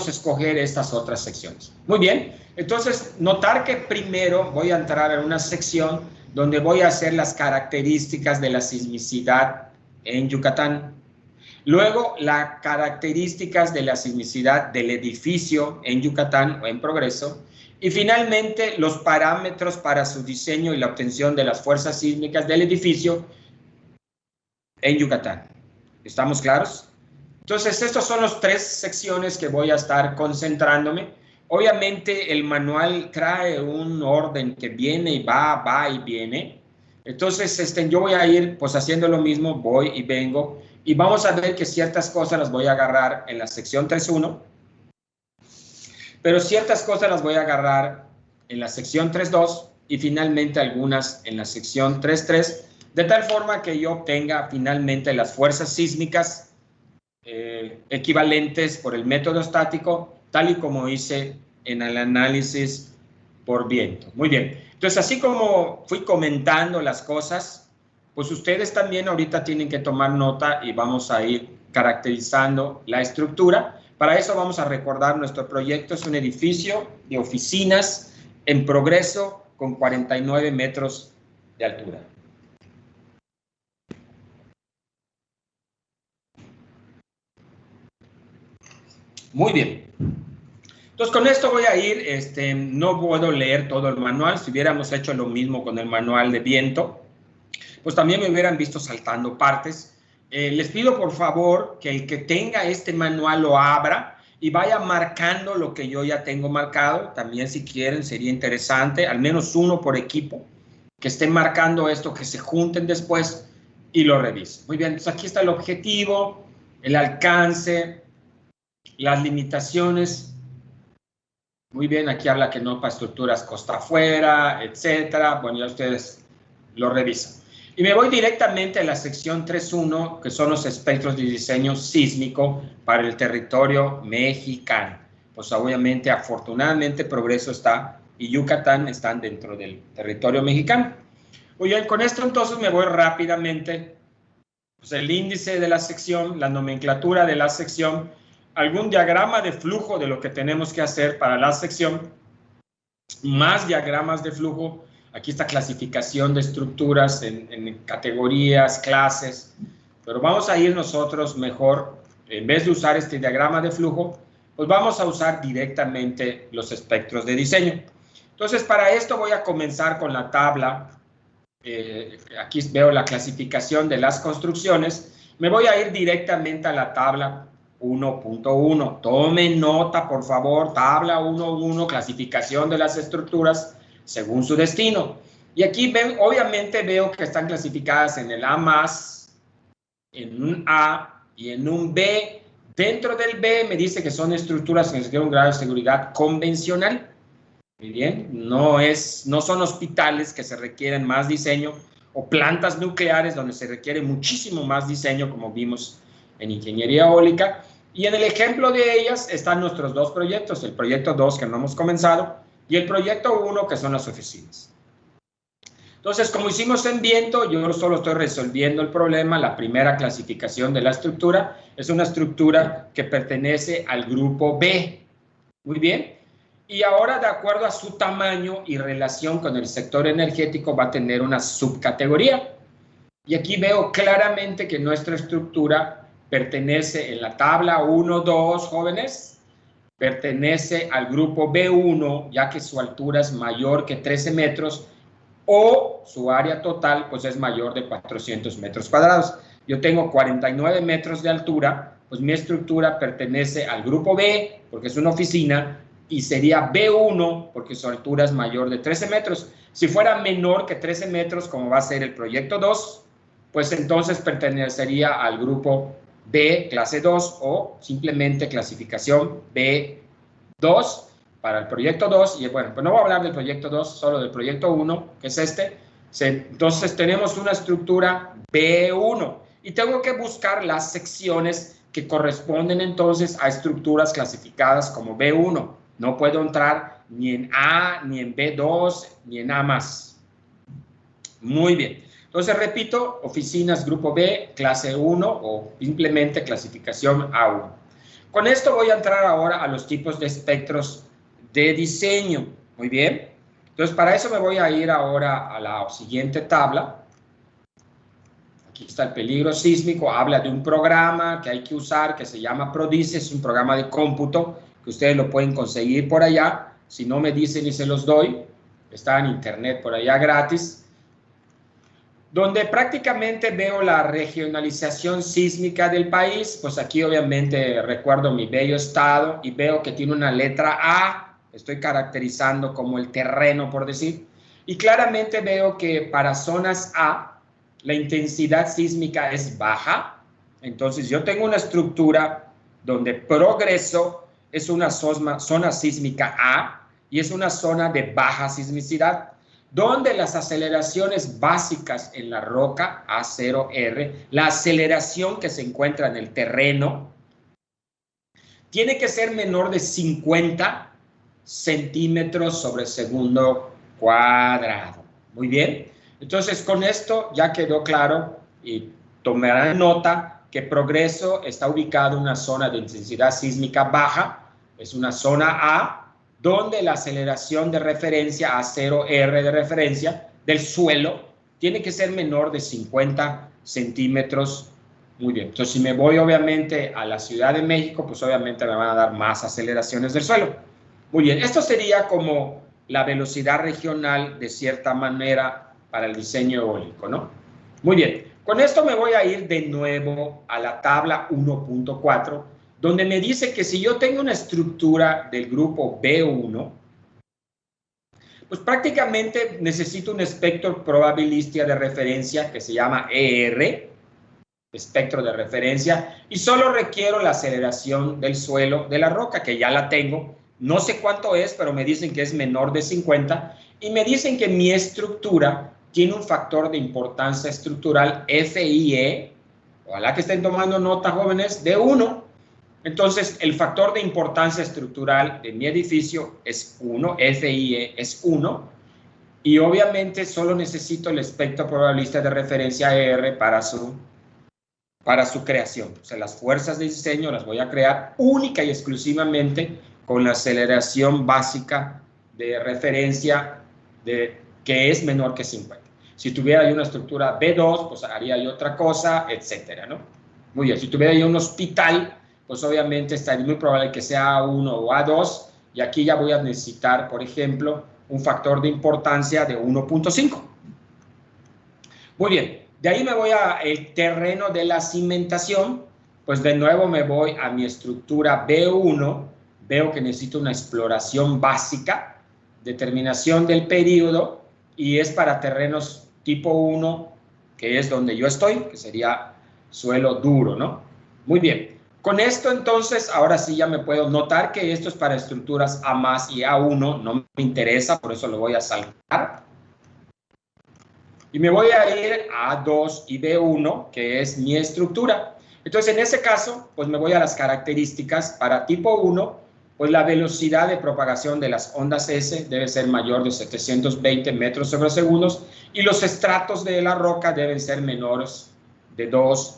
escoger estas otras secciones. Muy bien, entonces notar que primero voy a entrar en una sección donde voy a hacer las características de la sismicidad en Yucatán. Luego, las características de la sismicidad del edificio en Yucatán o en progreso. Y finalmente, los parámetros para su diseño y la obtención de las fuerzas sísmicas del edificio en Yucatán. ¿Estamos claros? Entonces, estas son las 3 secciones que voy a estar concentrándome. Obviamente, el manual trae un orden que viene y va y viene. Entonces, yo voy a ir pues haciendo lo mismo, voy y vengo. Y vamos a ver que ciertas cosas las voy a agarrar en la sección 3.1. Pero ciertas cosas las voy a agarrar en la sección 3.2 y finalmente algunas en la sección 3.3, de tal forma que yo obtenga finalmente las fuerzas sísmicas equivalentes por el método estático, tal y como hice en el análisis por viento. Muy bien. Entonces, así como fui comentando las cosas, pues ustedes también ahorita tienen que tomar nota y vamos a ir caracterizando la estructura. Para eso vamos a recordar nuestro proyecto. Es un edificio de oficinas en progreso con 49 metros de altura. Muy bien. Entonces, con esto voy a ir, no puedo leer todo el manual. Si hubiéramos hecho lo mismo con el manual de viento, pues también me hubieran visto saltando partes. Les pido por favor que el que tenga este manual lo abra y vaya marcando lo que yo ya tengo marcado. También si quieren sería interesante, al menos uno por equipo, que esté marcando esto, que se junten después y lo revisen. Muy bien, entonces aquí está el objetivo, el alcance, las limitaciones. Muy bien, aquí habla que no para estructuras costa afuera, etcétera. Bueno, ya ustedes lo revisan. Y me voy directamente a la sección 3.1, que son los espectros de diseño sísmico para el territorio mexicano. Pues obviamente, afortunadamente, Progreso está y Yucatán están dentro del territorio mexicano. Muy bien, con esto entonces me voy rápidamente. Pues el índice de la sección, la nomenclatura de la sección, algún diagrama de flujo de lo que tenemos que hacer para la sección, más diagramas de flujo. Aquí está clasificación de estructuras en categorías, clases, pero vamos a ir nosotros mejor, en vez de usar este diagrama de flujo, pues vamos a usar directamente los espectros de diseño. Entonces, para esto voy a comenzar con la tabla. Aquí veo la clasificación de las construcciones. Me voy a ir directamente a la tabla 1.1. Tomen nota, por favor, tabla 1.1, clasificación de las estructuras según su destino. Y aquí ven, obviamente veo que están clasificadas en el A+, en un A y en un B. Dentro del B me dice que son estructuras que tienen un grado de seguridad convencional. Muy bien, no son hospitales que se requieren más diseño o plantas nucleares donde se requiere muchísimo más diseño, como vimos en ingeniería eólica. Y en el ejemplo de ellas están nuestros 2 proyectos, el proyecto 2 que no hemos comenzado y el proyecto 1 que son las oficinas. Entonces, como hicimos en viento, yo solo estoy resolviendo el problema. La primera clasificación de la estructura es una estructura que pertenece al grupo B. Muy bien. Y ahora, de acuerdo a su tamaño y relación con el sector energético, va a tener una subcategoría. Y aquí veo claramente que nuestra estructura pertenece en la tabla 1-2, jóvenes, pertenece al grupo B1, ya que su altura es mayor que 13 metros, o su área total pues es mayor de 400 metros cuadrados. Yo tengo 49 metros de altura, pues mi estructura pertenece al grupo B, porque es una oficina, y sería B1, porque su altura es mayor de 13 metros. Si fuera menor que 13 metros, como va a ser el proyecto 2, pues entonces pertenecería al grupo B, clase 2, o simplemente clasificación B2 para el proyecto 2. Y bueno, pues no voy a hablar del proyecto 2, solo del proyecto 1, que es este. Entonces tenemos una estructura B1 y tengo que buscar las secciones que corresponden entonces a estructuras clasificadas como B1. No puedo entrar ni en A, ni en B2, ni en A+. Muy bien. Entonces, repito, oficinas grupo B, clase 1 o simplemente clasificación A1. Con esto voy a entrar ahora a los tipos de espectros de diseño. Muy bien. Entonces, para eso me voy a ir ahora a la siguiente tabla. Aquí está el peligro sísmico. Habla de un programa que hay que usar que se llama PRODICE. Es un programa de cómputo que ustedes lo pueden conseguir por allá. si no me dicen y se los doy, está en internet por allá gratis, donde prácticamente veo la regionalización sísmica del país. Pues aquí obviamente recuerdo mi bello estado y veo que tiene una letra A, estoy caracterizando como el terreno, por decir, y claramente veo que para zonas A la intensidad sísmica es baja. Entonces yo tengo una estructura donde Progreso es una zona sísmica A y es una zona de baja sismicidad, donde las aceleraciones básicas en la roca A0R, la aceleración que se encuentra en el terreno, tiene que ser menor de 50 centímetros sobre segundo cuadrado. Muy bien. Entonces, con esto ya quedó claro y tomarán nota que Progreso está ubicado en una zona de intensidad sísmica baja, es una zona A, donde la aceleración de referencia, A0R de referencia, del suelo, tiene que ser menor de 50 centímetros. Muy bien. Entonces, si me voy obviamente a la Ciudad de México, pues obviamente me van a dar más aceleraciones del suelo. Muy bien. Esto sería como la velocidad regional, de cierta manera, para el diseño eólico, ¿no? Muy bien. Con esto me voy a ir de nuevo a la tabla 1.4, donde me dice que si yo tengo una estructura del grupo B1, pues prácticamente necesito un espectro probabilístico de referencia que se llama ER, espectro de referencia, y solo requiero la aceleración del suelo de la roca, que ya la tengo. No sé cuánto es, pero me dicen que es menor de 50, y me dicen que mi estructura tiene un factor de importancia estructural FIE, ojalá que estén tomando nota, jóvenes, de 1. Entonces, el factor de importancia estructural de mi edificio es 1, FIE es 1, y obviamente solo necesito el espectro probabilístico de referencia ER para su creación. O sea, las fuerzas de diseño las voy a crear única y exclusivamente con la aceleración básica de referencia que es menor que 50. Si tuviera yo una estructura B2, pues haría yo otra cosa, etcétera, ¿no? Muy bien, si tuviera yo un hospital, pues obviamente estaría muy probable que sea A1 o A2, y aquí ya voy a necesitar, por ejemplo, un factor de importancia de 1.5. Muy bien, de ahí me voy al terreno de la cimentación, pues de nuevo me voy a mi estructura B1, veo que necesito una exploración básica, determinación del período, y es para terrenos tipo 1, que es donde yo estoy, que sería suelo duro, ¿no? Muy bien. Con esto, entonces, ahora sí ya me puedo notar que esto es para estructuras A más y A1, no me interesa, por eso lo voy a saltar. Y me voy a ir a A2 y B1, que es mi estructura. Entonces, en ese caso, pues me voy a las características. Para tipo 1, pues la velocidad de propagación de las ondas S debe ser mayor de 720 metros sobre segundos y los estratos de la roca deben ser menores de 2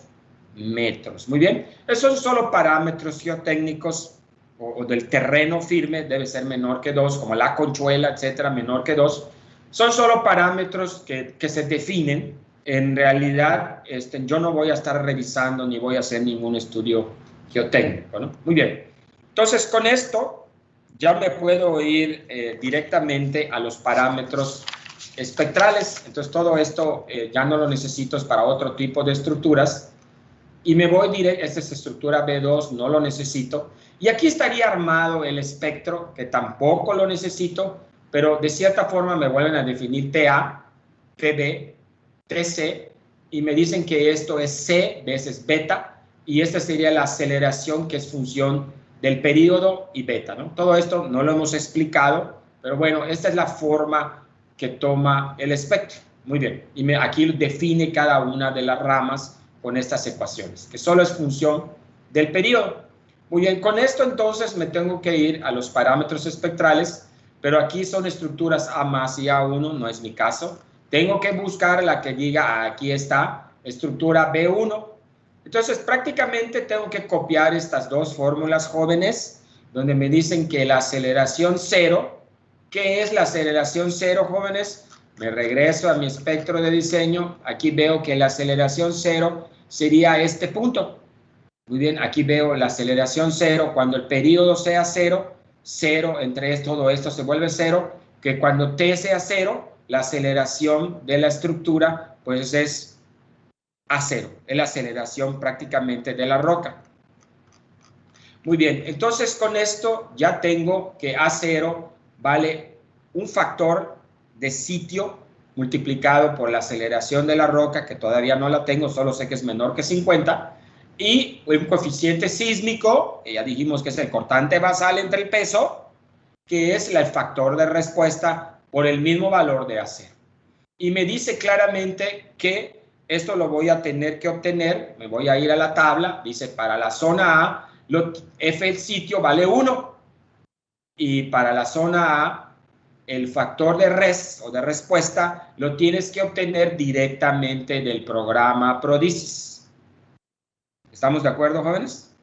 metros. Muy bien, esos son solo parámetros geotécnicos o del terreno firme, debe ser menor que 2, como la conchuela, etcétera, menor que 2. Son solo parámetros que se definen. En realidad, yo no voy a estar revisando ni voy a hacer ningún estudio geotécnico, ¿no? Muy bien. Entonces, con esto ya me puedo ir directamente a los parámetros espectrales. Entonces, todo esto ya no lo necesito, es para otro tipo de estructuras. Y me voy directo, esta es estructura B2, no lo necesito. Y aquí estaría armado el espectro, que tampoco lo necesito, pero de cierta forma me vuelven a definir TA, TB, TC, y me dicen que esto es C veces beta, y esta sería la aceleración que es función del período y beta, ¿no? Todo esto no lo hemos explicado, pero bueno, esta es la forma que toma el espectro. Muy bien, y aquí define cada una de las ramas con estas ecuaciones, que solo es función del período. Muy bien, con esto entonces me tengo que ir a los parámetros espectrales, pero aquí son estructuras A más y A1, no es mi caso. Tengo que buscar la que diga, aquí está, estructura B1. Entonces, prácticamente tengo que copiar estas dos fórmulas, jóvenes, donde me dicen que la aceleración cero, ¿qué es la aceleración cero, jóvenes? Me regreso a mi espectro de diseño, aquí veo que la aceleración cero sería este punto. Muy bien, aquí veo la aceleración cero cuando el período sea cero 0, entre todo esto se vuelve 0, que cuando t sea 0, la aceleración de la estructura pues es a 0, es la aceleración prácticamente de la roca. Muy bien, entonces con esto ya tengo que A0 vale un factor de sitio multiplicado por la aceleración de la roca, que todavía no la tengo, solo sé que es menor que 50, y un coeficiente sísmico, que ya dijimos que es el cortante basal entre el peso, que es el factor de respuesta por el mismo valor de A0. Y me dice claramente que esto lo voy a tener que obtener, me voy a ir a la tabla, dice para la zona A, F el sitio vale 1, y para la zona A, el factor de o de respuesta lo tienes que obtener directamente del programa Prodisis. ¿Estamos de acuerdo, jóvenes?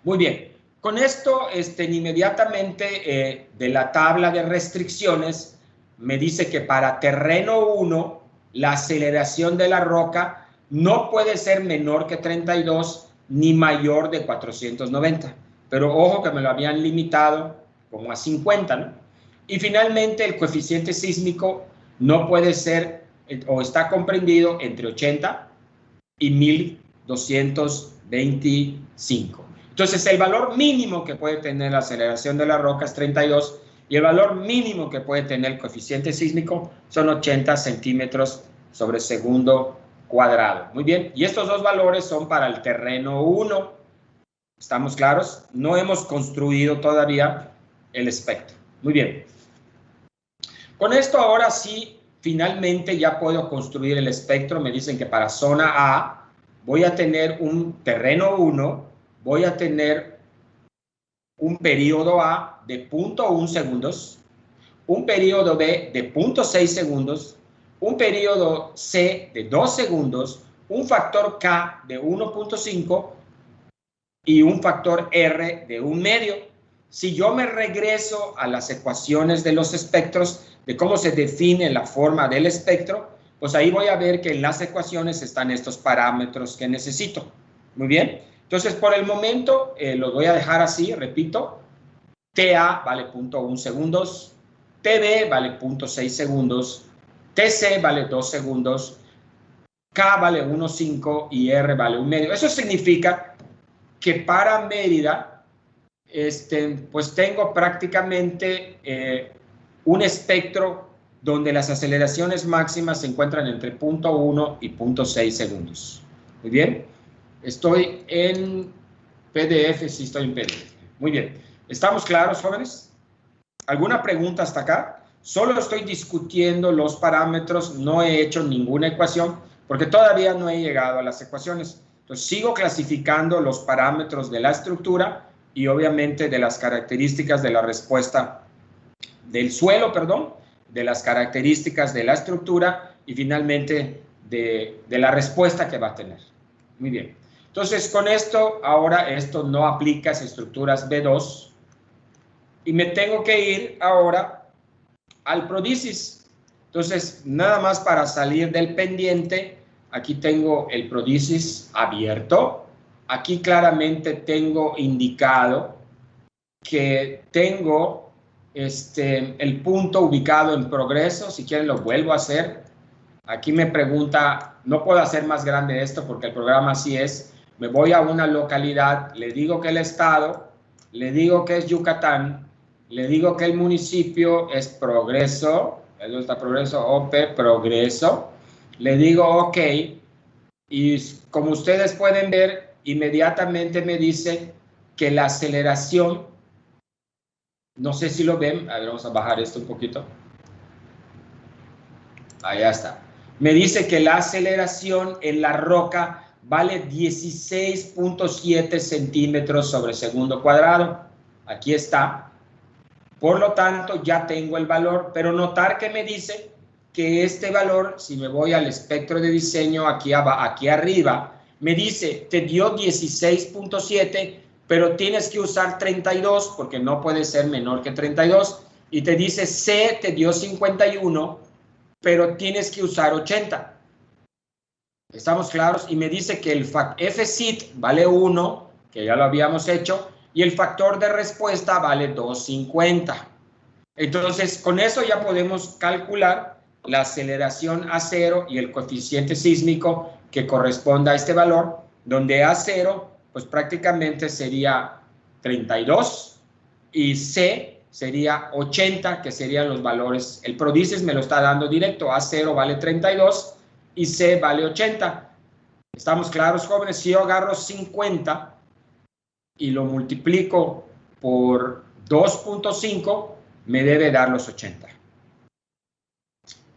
Muy bien. Con esto, inmediatamente de la tabla de restricciones, me dice que para terreno 1, la aceleración de la roca no puede ser menor que 32 ni mayor de 490. Pero ojo que me lo habían limitado como a 50, ¿no? Y finalmente el coeficiente sísmico no puede ser o está comprendido entre 80 y 1225. Entonces el valor mínimo que puede tener la aceleración de la roca es 32 y el valor mínimo que puede tener el coeficiente sísmico son 80 centímetros sobre segundo cuadrado. Muy bien, y estos dos valores son para el terreno 1. ¿Estamos claros? No hemos construido todavía el espectro. Muy bien. Con esto ahora sí, finalmente ya puedo construir el espectro. Me dicen que para zona A voy a tener un terreno 1, voy a tener un periodo A de 0.1 segundos, un periodo B de 0.6 segundos, un periodo C de 2 segundos, un factor K de 1.5 y un factor R de 1 medio. Si yo me regreso a las ecuaciones de los espectros, de cómo se define la forma del espectro, pues ahí voy a ver que en las ecuaciones están estos parámetros que necesito. Muy bien. Entonces, por el momento, los voy a dejar así, repito. TA vale 0.1 segundos, TB vale 0.6 segundos, TC vale 2 segundos, K vale 1.5 y R vale 1 medio. Eso significa que para Mérida, pues tengo prácticamente un espectro donde las aceleraciones máximas se encuentran entre 0.1 y 0.6 segundos. Muy bien. Estoy en PDF, sí estoy en PDF. Muy bien. ¿Estamos claros, jóvenes? ¿Alguna pregunta hasta acá? Solo estoy discutiendo los parámetros, no he hecho ninguna ecuación, porque todavía no he llegado a las ecuaciones. Entonces, sigo clasificando los parámetros de la estructura y obviamente de las características de la respuesta del suelo, perdón, de las características de la estructura y finalmente de la respuesta que va a tener. Muy bien. Entonces, con esto, ahora esto no aplica a las estructuras B2 y me tengo que ir ahora al Prodisis. Entonces, nada más para salir del pendiente, aquí tengo el Prodisis abierto. Aquí claramente tengo indicado que tengo el punto ubicado en progreso. Si quieren lo vuelvo a hacer. Aquí me pregunta, no puedo hacer más grande esto porque el programa así es. Me voy a una localidad, le digo que el estado, le digo que es Yucatán, le digo que el municipio es Progreso, ¿dónde está Progreso? OP, Progreso. Le digo OK y como ustedes pueden ver, inmediatamente me dice que la aceleración, no sé si lo ven, a ver, vamos a bajar esto un poquito. Ahí está. Me dice que la aceleración en la roca vale 16.7 centímetros sobre segundo cuadrado. Aquí está. Por lo tanto, ya tengo el valor, pero notar que me dice que este valor, si me voy al espectro de diseño aquí arriba, me dice, te dio 16.7, pero tienes que usar 32 porque no puede ser menor que 32. Y te dice, C te dio 51, pero tienes que usar 80. ¿Estamos claros? Y me dice que el FSIT vale 1, que ya lo habíamos hecho, y el factor de respuesta vale 250. Entonces, con eso ya podemos calcular la aceleración A0 y el coeficiente sísmico que corresponda a este valor, donde A0, pues prácticamente sería 32 y C sería 80, que serían los valores. El Prodicis me lo está dando directo, A0 vale 32 y C vale 80. ¿Estamos claros, jóvenes? Si yo agarro 50 y lo multiplico por 2.5, me debe dar los 80.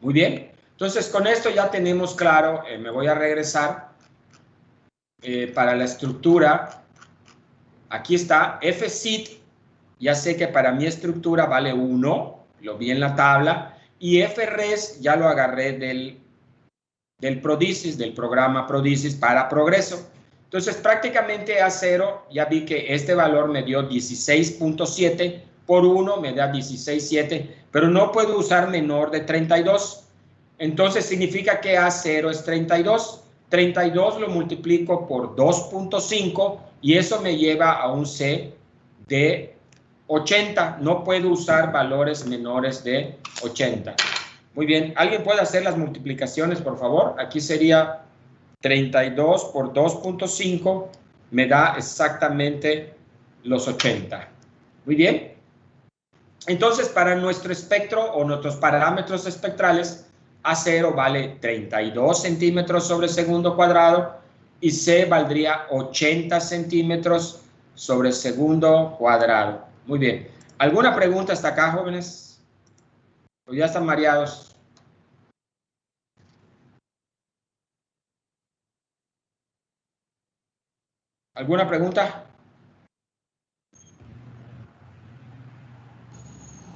Muy bien. Entonces, con esto ya tenemos claro, me voy a regresar para la estructura. Aquí está, FSIT, ya sé que para mi estructura vale 1, lo vi en la tabla, y FRES ya lo agarré del Prodicis, del programa Prodicis para progreso. Entonces, prácticamente A0, ya vi que este valor me dio 16.7 por 1, me da 16.7, pero no puedo usar menor de 32. Entonces, significa que A0 es 32. 32 lo multiplico por 2.5 y eso me lleva a un C de 80. No puedo usar valores menores de 80. Muy bien. ¿Alguien puede hacer las multiplicaciones, por favor? Aquí sería 32 por 2.5 me da exactamente los 80. Muy bien. Entonces, para nuestro espectro o nuestros parámetros espectrales, A0 vale 32 centímetros sobre segundo cuadrado y C valdría 80 centímetros sobre segundo cuadrado. Muy bien. ¿Alguna pregunta hasta acá, jóvenes? ¿O ya están mareados? ¿Alguna pregunta?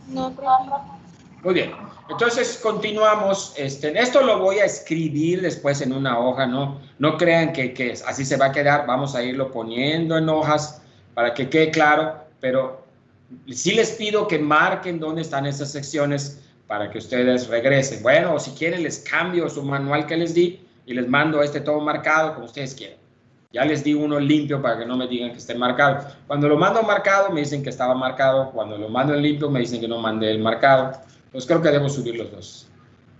No, profe. Muy bien. Entonces, continuamos. Esto lo voy a escribir después en una hoja, ¿no? No crean que así se va a quedar. Vamos a irlo poniendo en hojas para que quede claro, pero sí les pido que marquen dónde están estas secciones para que ustedes regresen. Bueno, o si quieren les cambio su manual que les di y les mando todo marcado como ustedes quieran. Ya les di uno limpio para que no me digan que esté marcado. Cuando lo mando marcado me dicen que estaba marcado. Cuando lo mando en limpio me dicen que no mandé el marcado. Pues creo que debo subir los dos.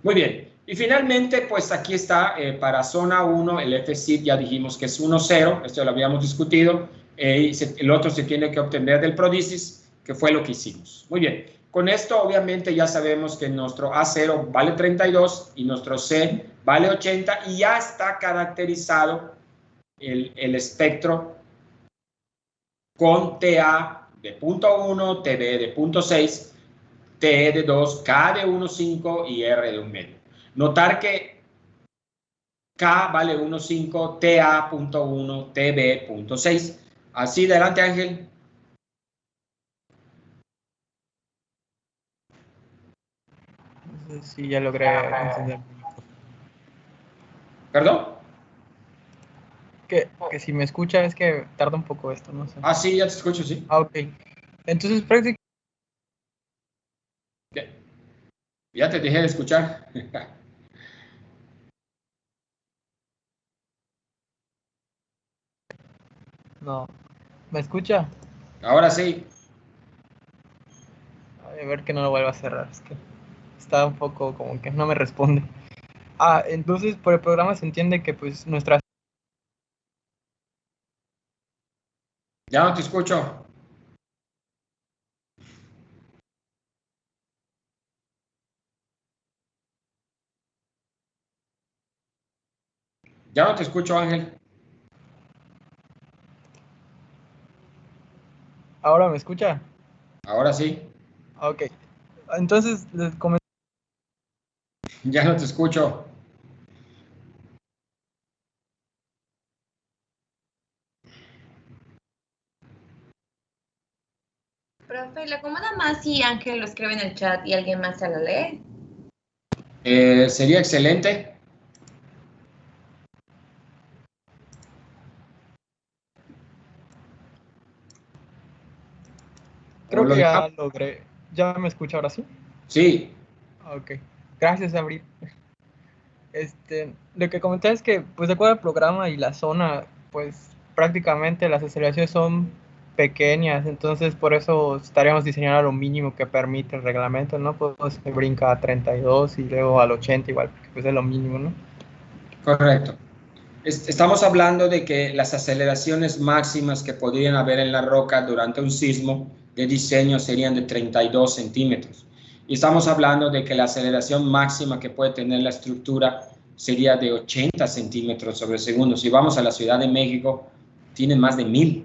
Muy bien. Y finalmente, pues aquí está para zona 1, el FSIT ya dijimos que es 1,0. Esto lo habíamos discutido. El otro se tiene que obtener del Prodicis, que fue lo que hicimos. Muy bien. Con esto, obviamente, ya sabemos que nuestro A0 vale 32 y nuestro C vale 80 y ya está caracterizado el espectro con TA de punto 1, TB de punto 6, TE de 2, K de 1,5 y R de 1 medio. Notar que K vale 1,5, TA punto 1, TB punto 6. Así, adelante, Ángel. Sí, ya logré encender. ¿Perdón? Que si me escucha es que tarda un poco esto, no sé. Ah, sí, ya te escucho, sí. Ah, ok. Entonces, prácticamente... Ya te dejé de escuchar. No. ¿Me escucha? Ahora sí. A ver que no lo vuelva a cerrar. Es que está un poco como que no me responde. Ah, entonces por el programa se entiende que pues nuestra... Ya no te escucho. Ya no te escucho, Ángel. ¿Ahora me escucha? Ahora sí. Ok. Entonces, les comento... Ya no te escucho. Profe, ¿le acomoda más si Ángel lo escribe en el chat y alguien más se lo lee? Sería excelente. Creo que ya logré. ¿Ya me escucha ahora sí? Sí. Ok. Gracias, Abril. Lo que comenté es que, pues, de acuerdo al programa y la zona, pues, prácticamente las aceleraciones son pequeñas, entonces por eso estaríamos diseñando a lo mínimo que permite el reglamento, ¿no? Pues se brinca a 32 y luego al 80 igual, porque pues es lo mínimo, ¿no? Correcto. Estamos hablando de que las aceleraciones máximas que podrían haber en la roca durante un sismo de diseño serían de 32 centímetros. Y estamos hablando de que la aceleración máxima que puede tener la estructura sería de 80 centímetros sobre segundo. Si vamos a la Ciudad de México, tiene más de 1000.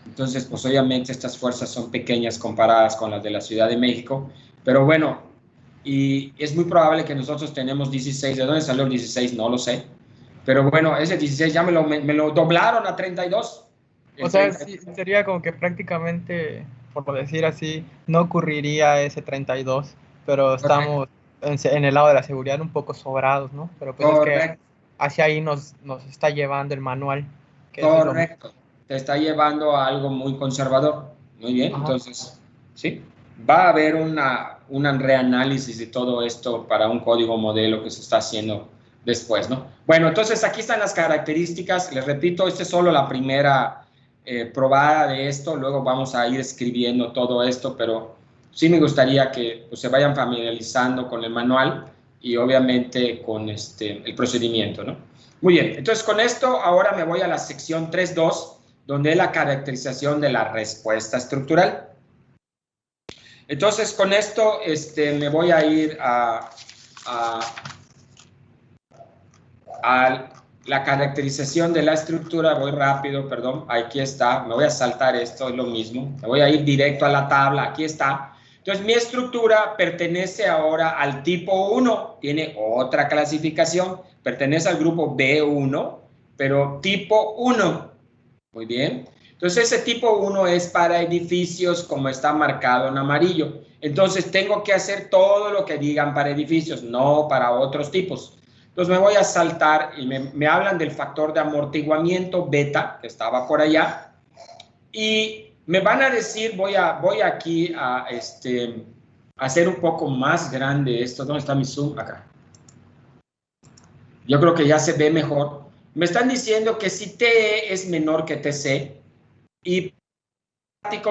Entonces, pues obviamente estas fuerzas son pequeñas comparadas con las de la Ciudad de México. Pero bueno, y es muy probable que nosotros tenemos 16. ¿De dónde salió el 16? No lo sé. Pero bueno, ese 16 ya me lo doblaron a 32. O sea, sí, sería como que prácticamente, por decir así, no ocurriría ese 32, pero estamos en el lado de la seguridad un poco sobrados, ¿no? Pero pues correcto. Es que hacia ahí nos está llevando el manual. Que correcto, te está llevando a algo muy conservador. Muy bien, ajá. Entonces, sí, va a haber un reanálisis de todo esto para un código modelo que se está haciendo después, ¿no? Bueno, entonces aquí están las características. Les repito, esta es solo la primera probada de esto. Luego vamos a ir escribiendo todo esto, pero sí me gustaría que pues, se vayan familiarizando con el manual y obviamente con el procedimiento, ¿no? Muy bien, entonces con esto ahora me voy a la sección 3.2, donde es la caracterización de la respuesta estructural. Entonces con esto me voy a ir a la caracterización de la estructura. Voy rápido, perdón, aquí está, me voy a saltar esto, es lo mismo, me voy a ir directo a la tabla, aquí está. Entonces mi estructura pertenece ahora al tipo 1, tiene otra clasificación, pertenece al grupo B1, pero tipo 1, muy bien. Entonces ese tipo 1 es para edificios como está marcado en amarillo. Entonces tengo que hacer todo lo que digan para edificios, no para otros tipos. Entonces me voy a saltar y me hablan del factor de amortiguamiento beta, que estaba por allá, y me van a decir, voy aquí a hacer un poco más grande esto. ¿Dónde está mi zoom? Acá. Yo creo que ya se ve mejor. Me están diciendo que si TE es menor que TC, y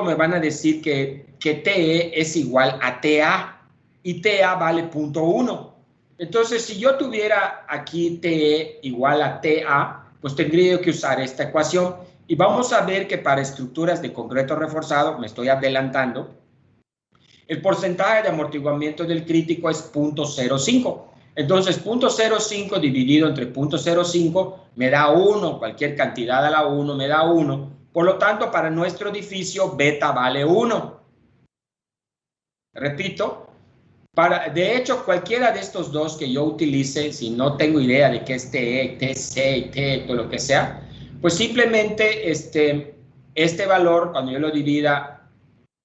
me van a decir que TE es igual a TA, y TA vale 0.1. Entonces, si yo tuviera aquí TE igual a TA, pues tendría que usar esta ecuación. Y vamos a ver que para estructuras de concreto reforzado, me estoy adelantando, el porcentaje de amortiguamiento del crítico es 0.05. Entonces, 0.05 dividido entre 0.05 me da 1. Cualquier cantidad a la 1 me da 1. Por lo tanto, para nuestro edificio, beta vale 1. Repito. De hecho, cualquiera de estos dos que yo utilice, si no tengo idea de qué es TE, TC, TE, todo lo que sea, pues simplemente este valor, cuando yo lo divida,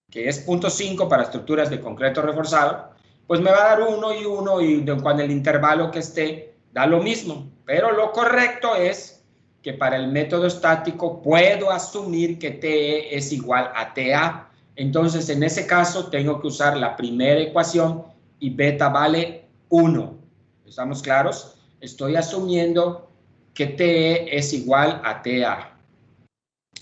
que es 0.5 para estructuras de concreto reforzado, pues me va a dar 1 y 1, y cuando el intervalo que esté da lo mismo. Pero lo correcto es que para el método estático puedo asumir que TE es igual a TA. Entonces, en ese caso, tengo que usar la primera ecuación, y beta vale 1. ¿Estamos claros? Estoy asumiendo que TE es igual a TA.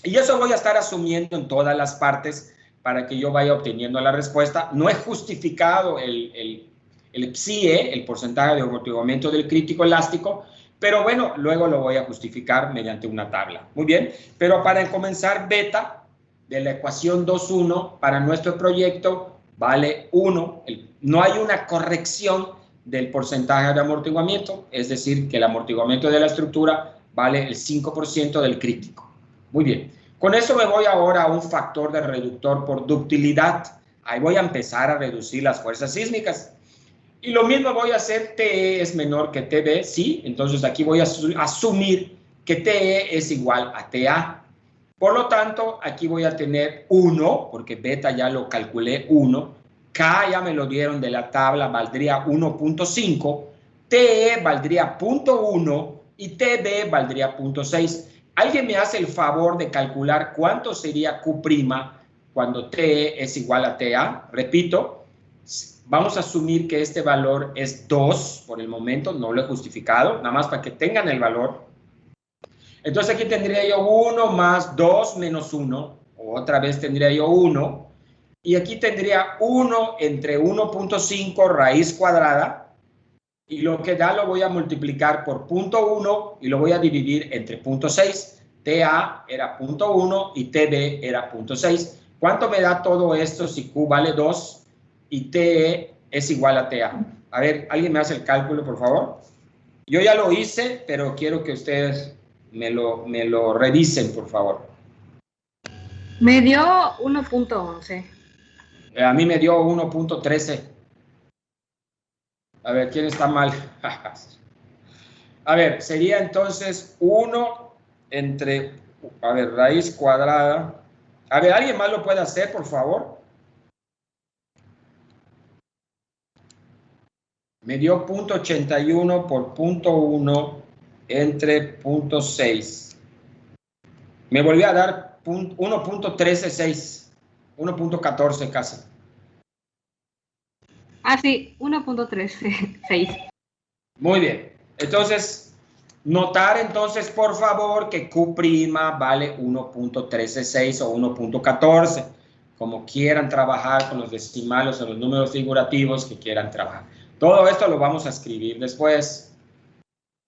Y eso voy a estar asumiendo en todas las partes para que yo vaya obteniendo la respuesta. No he justificado el PSIE, el porcentaje de amortiguamiento del crítico elástico, pero bueno, luego lo voy a justificar mediante una tabla. Muy bien, pero para comenzar, beta de la ecuación 2.1 para nuestro proyecto vale 1. No hay una corrección del porcentaje de amortiguamiento, es decir, que el amortiguamiento de la estructura vale el 5% del crítico. Muy bien. Con eso me voy ahora a un factor de reductor por ductilidad. Ahí voy a empezar a reducir las fuerzas sísmicas. Y lo mismo voy a hacer, TE es menor que TB, sí. Entonces aquí voy a asumir que TE es igual a TA. Por lo tanto, aquí voy a tener 1, porque beta ya lo calculé 1. K ya me lo dieron de la tabla, valdría 1.5. TE valdría 0.1 y TB valdría 0.6. ¿Alguien me hace el favor de calcular cuánto sería Q' cuando TE es igual a TA? Repito, vamos a asumir que este valor es 2 por el momento, no lo he justificado, nada más para que tengan el valor. Entonces aquí tendría yo 1 más 2 menos 1, otra vez tendría yo 1, y aquí tendría 1 entre 1.5 raíz cuadrada, y lo que da lo voy a multiplicar por 0.1 y lo voy a dividir entre 0.6. TA era 0.1 y TB era 0.6. ¿Cuánto me da todo esto si Q vale 2 y TE es igual a TA? A ver, ¿alguien me hace el cálculo, por favor? Yo ya lo hice, pero quiero que ustedes me lo revisen, por favor. Me dio 1.11. A mí me dio 1.13. A ver, ¿quién está mal? A ver, sería entonces 1 entre, a ver, raíz cuadrada. A ver, ¿alguien más lo puede hacer, por favor? Me dio 0.81 por 0.1 entre 0.6. Me volvió a dar 1.136, 1.14 casi. Ah, sí, 1.36. Muy bien. Entonces, notar entonces, por favor, que Q' vale 1.136 o 1.14. Como quieran trabajar con los decimales o los números figurativos que quieran trabajar. Todo esto lo vamos a escribir después.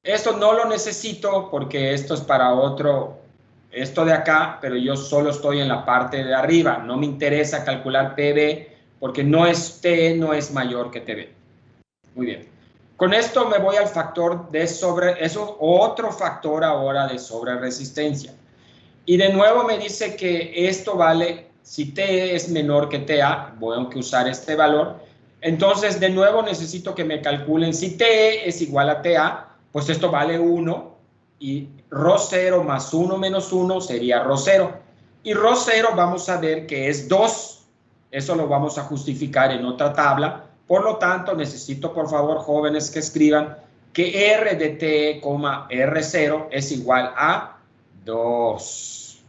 Esto no lo necesito porque esto es para otro, esto de acá, pero yo solo estoy en la parte de arriba. No me interesa calcular PB porque no es T, no es mayor que TB. Muy bien. Con esto me voy al factor de sobre, eso otro factor ahora de sobre resistencia. Y de nuevo me dice que esto vale, si T es menor que TA, voy a usar este valor. Entonces, de nuevo necesito que me calculen si T es igual a TA, pues esto vale 1 y ρ0 más 1 menos 1 sería ρ0. Y ρ0 vamos a ver que es 2. Eso lo vamos a justificar en otra tabla. Por lo tanto, necesito, por favor, jóvenes que escriban que R de T, R0 es igual a 2.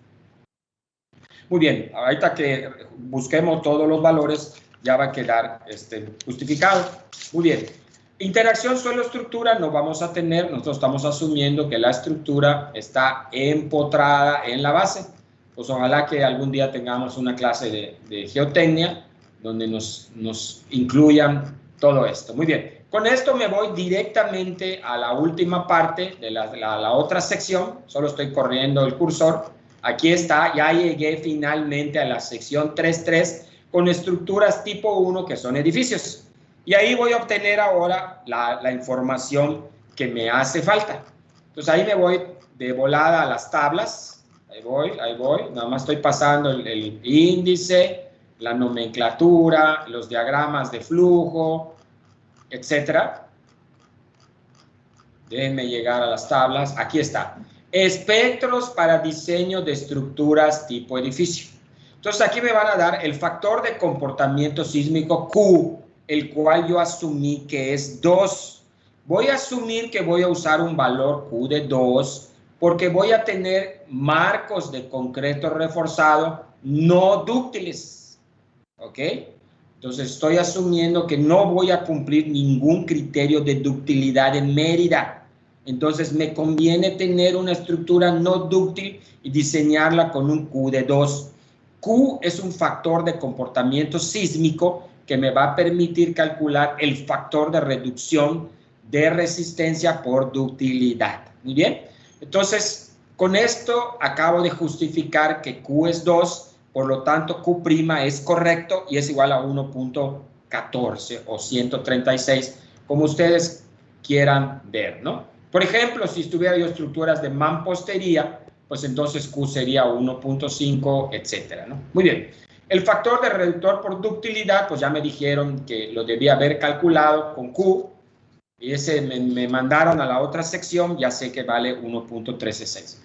Muy bien, ahorita que busquemos todos los valores, ya va a quedar justificado. Muy bien. Interacción suelo-estructura no vamos a tener, nosotros estamos asumiendo que la estructura está empotrada en la base. Pues ojalá que algún día tengamos una clase de geotecnia donde nos incluyan todo esto. Muy bien, con esto me voy directamente a la última parte de la otra sección, solo estoy corriendo el cursor. Aquí está, ya llegué finalmente a la sección 3.3 con estructuras tipo 1 que son edificios. Y ahí voy a obtener ahora la información que me hace falta. Entonces ahí me voy de volada a las tablas. Ahí voy, nada más estoy pasando el índice, la nomenclatura, los diagramas de flujo, etcétera. Déjenme llegar a las tablas. Aquí está. Espectros para diseño de estructuras tipo edificio. Entonces aquí me van a dar el factor de comportamiento sísmico Q, el cual yo asumí que es 2. Voy a asumir que voy a usar un valor Q de 2 porque voy a tener marcos de concreto reforzado no dúctiles. ¿Ok? Entonces estoy asumiendo que no voy a cumplir ningún criterio de ductilidad en Mérida. Entonces me conviene tener una estructura no dúctil y diseñarla con un Q de 2. Q es un factor de comportamiento sísmico que me va a permitir calcular el factor de reducción de resistencia por ductilidad. Muy bien. Entonces, con esto acabo de justificar que Q es 2, por lo tanto Q' es correcto y es igual a 1.14 o 136, como ustedes quieran ver, ¿no? Por ejemplo, si estuviera yo estructuras de mampostería, pues entonces Q sería 1.5, etcétera, ¿no? Muy bien. El factor de reductor por ductilidad, pues ya me dijeron que lo debía haber calculado con Q, y ese me mandaron a la otra sección, ya sé que vale 1.136.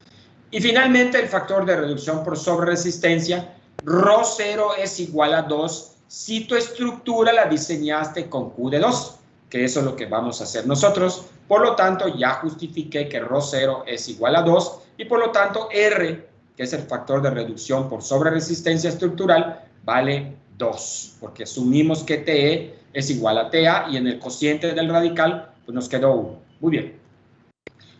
Y finalmente el factor de reducción por sobreresistencia, ρ0 es igual a 2 si tu estructura la diseñaste con Q de 2, que eso es lo que vamos a hacer nosotros. Por lo tanto, ya justifiqué que ρ0 es igual a 2 y por lo tanto R, que es el factor de reducción por sobreresistencia estructural, vale 2, porque asumimos que TE es igual a TA y en el cociente del radical pues nos quedó 1. Muy bien.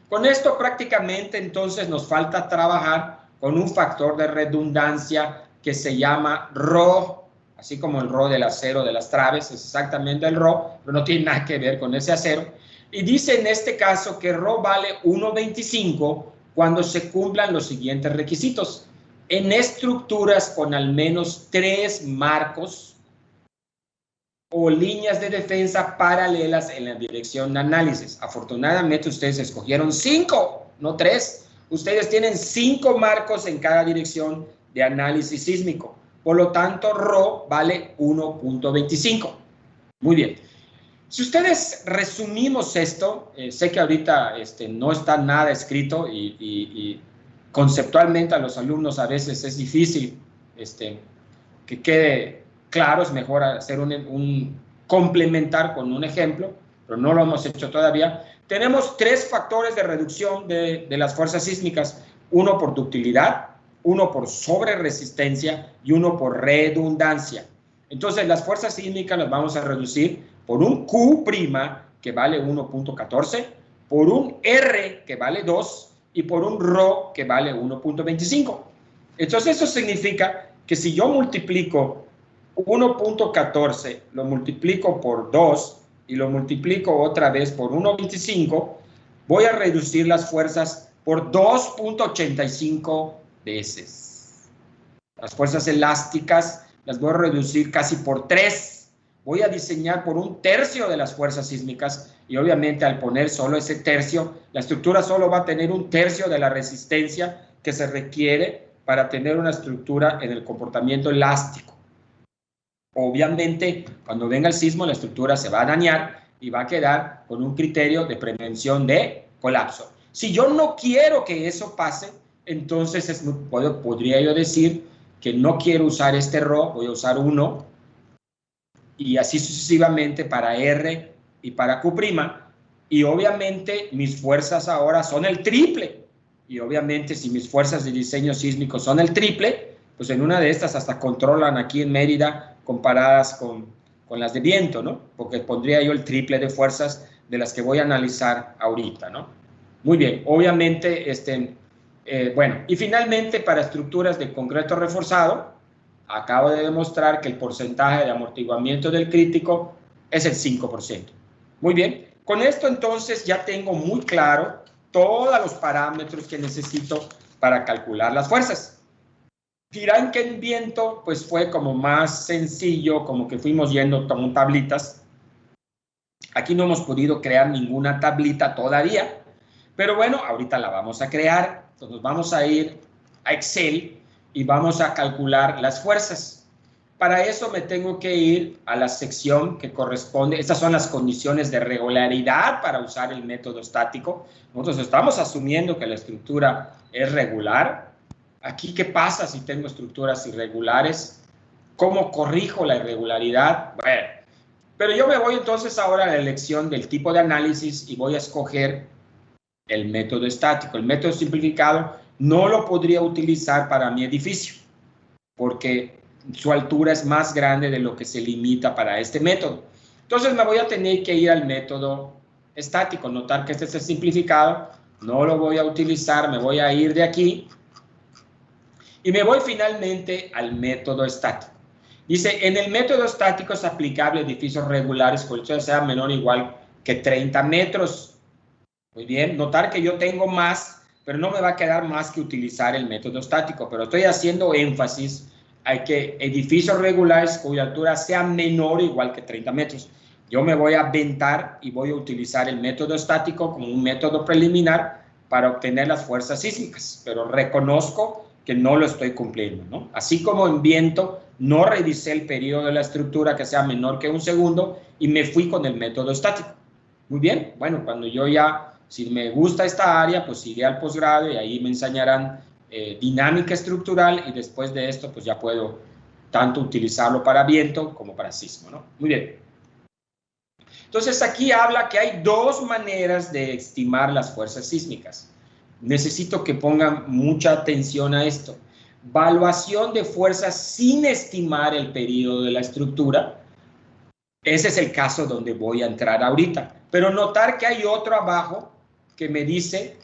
Con esto prácticamente entonces nos falta trabajar con un factor de redundancia que se llama Rho, así como el Rho del acero de las traves, es exactamente el Rho, pero no tiene nada que ver con ese acero. Y dice en este caso que Rho vale 1.25 cuando se cumplan los siguientes requisitos. En estructuras con al menos 3 marcos o líneas de defensa paralelas en la dirección de análisis. Afortunadamente ustedes escogieron 5, no 3. Ustedes tienen 5 marcos en cada dirección de análisis sísmico. Por lo tanto, Rho vale 1.25. Muy bien. Si ustedes resumimos esto, sé que ahorita no está nada escrito y conceptualmente a los alumnos a veces es difícil que quede claro, es mejor hacer complementar con un ejemplo, pero no lo hemos hecho todavía. Tenemos 3 factores de reducción de las fuerzas sísmicas, uno por ductilidad, uno por sobreresistencia y uno por redundancia. Entonces las fuerzas sísmicas las vamos a reducir por un Q' que vale 1.14, por un R que vale 2 y por un Rho que vale 1.25. Entonces eso significa que si yo multiplico 1.14, lo multiplico por 2 y lo multiplico otra vez por 1.25, voy a reducir las fuerzas por 2.85 veces. Las fuerzas elásticas las voy a reducir casi por 3. Voy a diseñar por 1/3 de las fuerzas sísmicas y obviamente al poner solo ese tercio, la estructura solo va a tener 1/3 de la resistencia que se requiere para tener una estructura en el comportamiento elástico. Obviamente, cuando venga el sismo, la estructura se va a dañar y va a quedar con un criterio de prevención de colapso. Si yo no quiero que eso pase, entonces podría yo decir que no quiero usar este Rho, voy a usar 1 y así sucesivamente para R y para Q'. Y obviamente mis fuerzas ahora son el triple. Y obviamente si mis fuerzas de diseño sísmico son el triple, pues en una de estas hasta controlan aquí en Mérida comparadas con las de viento, ¿no? Porque pondría yo el triple de fuerzas de las que voy a analizar ahorita, ¿no? Muy bien, obviamente, bueno, y finalmente para estructuras de concreto reforzado, acabo de demostrar que el porcentaje de amortiguamiento del crítico es el 5%. Muy bien, con esto entonces ya tengo muy claro todos los parámetros que necesito para calcular las fuerzas. Dirán que en viento pues fue como más sencillo, como que fuimos yendo con tablitas. Aquí no hemos podido crear ninguna tablita todavía, pero bueno, ahorita la vamos a crear. Entonces vamos a ir a Excel y vamos a calcular las fuerzas. Para eso me tengo que ir a la sección que corresponde. Estas son las condiciones de regularidad para usar el método estático. Nosotros estamos asumiendo que la estructura es regular. Aquí, ¿qué pasa si tengo estructuras irregulares? ¿Cómo corrijo la irregularidad? Bueno, pero yo me voy entonces ahora a la elección del tipo de análisis y voy a escoger el método estático. El método simplificado no lo podría utilizar para mi edificio, porque su altura es más grande de lo que se limita para este método. Entonces me voy a tener que ir al método estático. Notar que este es el simplificado, no lo voy a utilizar, me voy a ir de aquí y me voy finalmente al método estático. Dice, en el método estático es aplicable a edificios regulares con altura sea menor o igual que 30 metros. Muy bien, notar que yo tengo más, pero no me va a quedar más que utilizar el método estático, pero estoy haciendo énfasis a que edificios regulares cuya altura sea menor o igual que 30 metros. Yo me voy a aventar y voy a utilizar el método estático como un método preliminar para obtener las fuerzas sísmicas, pero reconozco que no lo estoy cumpliendo, ¿no? Así como en viento, no revisé el periodo de la estructura que sea menor que 1 segundo y me fui con el método estático. Muy bien, bueno, cuando yo ya, si me gusta esta área, pues iré al posgrado y ahí me enseñarán dinámica estructural y después de esto, pues ya puedo tanto utilizarlo para viento como para sismo, ¿no? Muy bien. Entonces aquí habla que hay 2 maneras de estimar las fuerzas sísmicas. Necesito que pongan mucha atención a esto. Valuación de fuerzas sin estimar el periodo de la estructura. Ese es el caso donde voy a entrar ahorita. Pero notar que hay otro abajo que me dice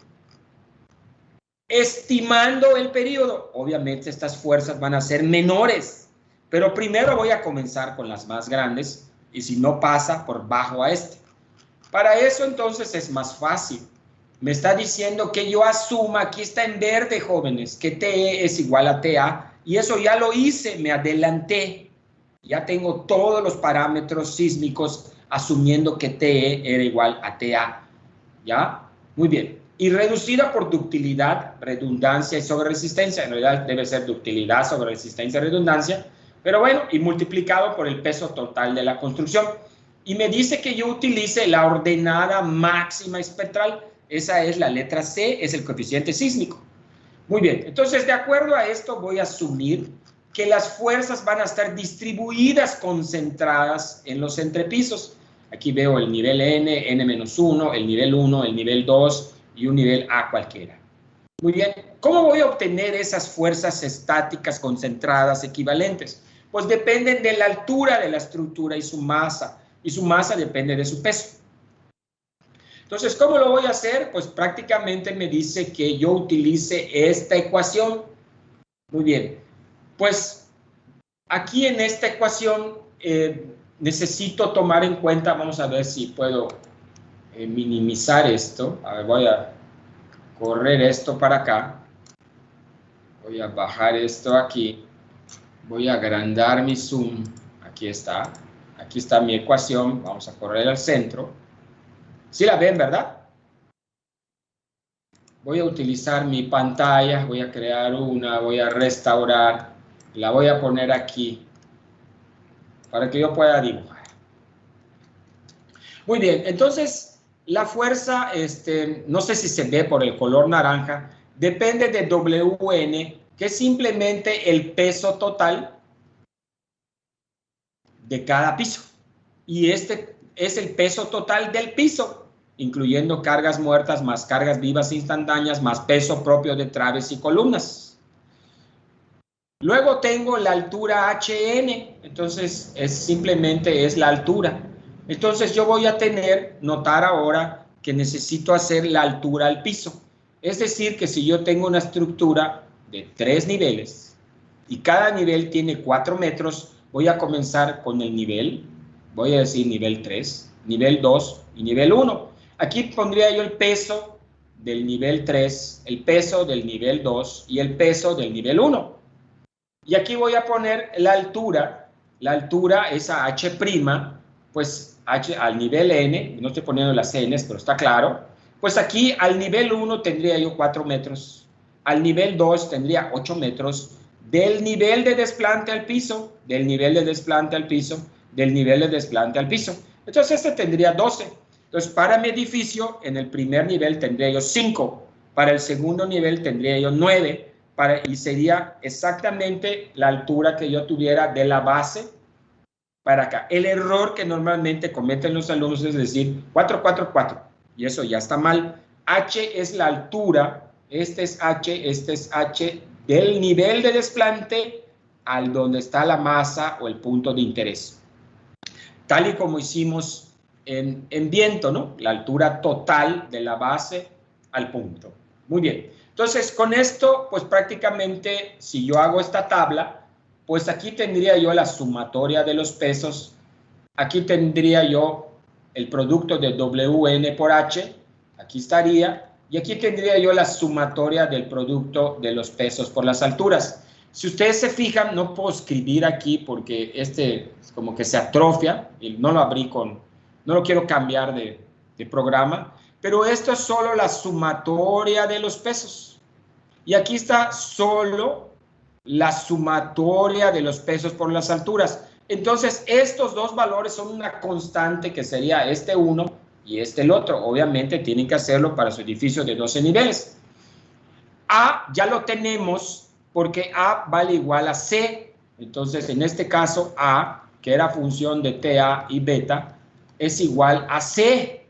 estimando el periodo. Obviamente estas fuerzas van a ser menores, pero primero voy a comenzar con las más grandes y si no pasa, por bajo a este. Para eso entonces es más fácil. Me está diciendo que yo asuma, aquí está en verde, jóvenes, que TE es igual a TA, y eso ya lo hice, me adelanté. Ya tengo todos los parámetros sísmicos asumiendo que TE era igual a TA. ¿Ya? Muy bien. Y reducida por ductilidad, redundancia y sobreresistencia. En realidad debe ser ductilidad, sobreresistencia y redundancia. Pero bueno, y multiplicado por el peso total de la construcción. Y me dice que yo utilice la ordenada máxima espectral. Esa es la letra C, es el coeficiente sísmico. Muy bien, entonces de acuerdo a esto voy a asumir que las fuerzas van a estar distribuidas, concentradas en los entrepisos. Aquí veo el nivel N, N-1, el nivel 1, el nivel 2 y un nivel A cualquiera. Muy bien, ¿cómo voy a obtener esas fuerzas estáticas concentradas equivalentes? Pues dependen de la altura de la estructura y su masa depende de su peso. Entonces, ¿cómo lo voy a hacer? Pues prácticamente me dice que yo utilice esta ecuación. Muy bien, pues aquí en esta ecuación necesito tomar en cuenta, vamos a ver si puedo minimizar esto. A ver, voy a correr esto para acá. Voy a bajar esto aquí. Voy a agrandar mi zoom. Aquí está. Aquí está mi ecuación. Vamos a correr al centro. ¿Sí la ven, verdad? Voy a utilizar mi pantalla. Voy a crear una. Voy a restaurar. La voy a poner aquí para que yo pueda dibujar. Muy bien. Entonces, la fuerza, no sé si se ve por el color naranja, depende de WN, que es simplemente el peso total de cada piso. Y este es el peso total del piso, incluyendo cargas muertas, más cargas vivas instantáneas, más peso propio de traves y columnas. Luego tengo la altura HN, entonces simplemente es la altura. Entonces yo voy a notar ahora que necesito hacer la altura al piso. Es decir, que si yo tengo una estructura de 3 niveles y cada nivel tiene 4 metros, voy a comenzar con el nivel, voy a decir nivel 3, nivel 2 y nivel 1. Aquí pondría yo el peso del nivel 3, el peso del nivel 2 y el peso del nivel 1. Y aquí voy a poner la altura esa H', pues H al nivel N, no estoy poniendo las N's, pero está claro. Pues aquí al nivel 1 tendría yo 4 metros, al nivel 2 tendría 8 metros, del nivel de desplante al piso, del nivel de desplante al piso, del nivel de desplante al piso. Entonces este tendría 12. Entonces para mi edificio, en el primer nivel tendría yo 5, para el segundo nivel tendría yo 9, y sería exactamente la altura que yo tuviera de la base para acá. El error que normalmente cometen los alumnos es decir 4, 4, 4, y eso ya está mal. H es la altura, este es H del nivel de desplante al donde está la masa o el punto de interés. Tal y como hicimos en viento, ¿no? La altura total de la base al punto. Muy bien. Entonces, con esto, pues prácticamente, si yo hago esta tabla, pues aquí tendría yo la sumatoria de los pesos. Aquí tendría yo el producto de WN por H. Aquí estaría. Y aquí tendría yo la sumatoria del producto de los pesos por las alturas. Si ustedes se fijan, no puedo escribir aquí porque como que se atrofia. Y no lo abrí no lo quiero cambiar de programa. Pero esto es solo la sumatoria de los pesos. Y aquí está solo la sumatoria de los pesos por las alturas. Entonces, estos dos valores son una constante que sería este uno y el otro. Obviamente tienen que hacerlo para su edificio de 12 niveles. A ya lo tenemos porque A vale igual a C. Entonces, en este caso, A, que era función de TA y beta, es igual a C.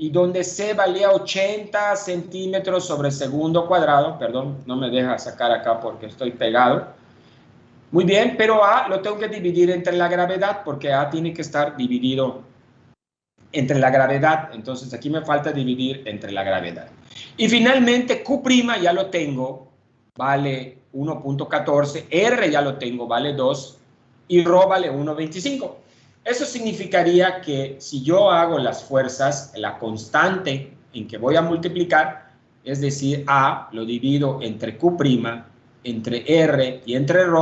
Y donde C valía 80 centímetros sobre segundo cuadrado, perdón, no me deja sacar acá porque estoy pegado. Muy bien, pero A lo tengo que dividir entre la gravedad porque A tiene que estar dividido entre la gravedad. Entonces aquí me falta dividir entre la gravedad. Y finalmente Q' ya lo tengo, vale 1.14, R ya lo tengo, vale 2 y ρ vale 1.25. Eso significaría que si yo hago las fuerzas, la constante en que voy a multiplicar, es decir, A lo divido entre Q', entre R y entre ρ,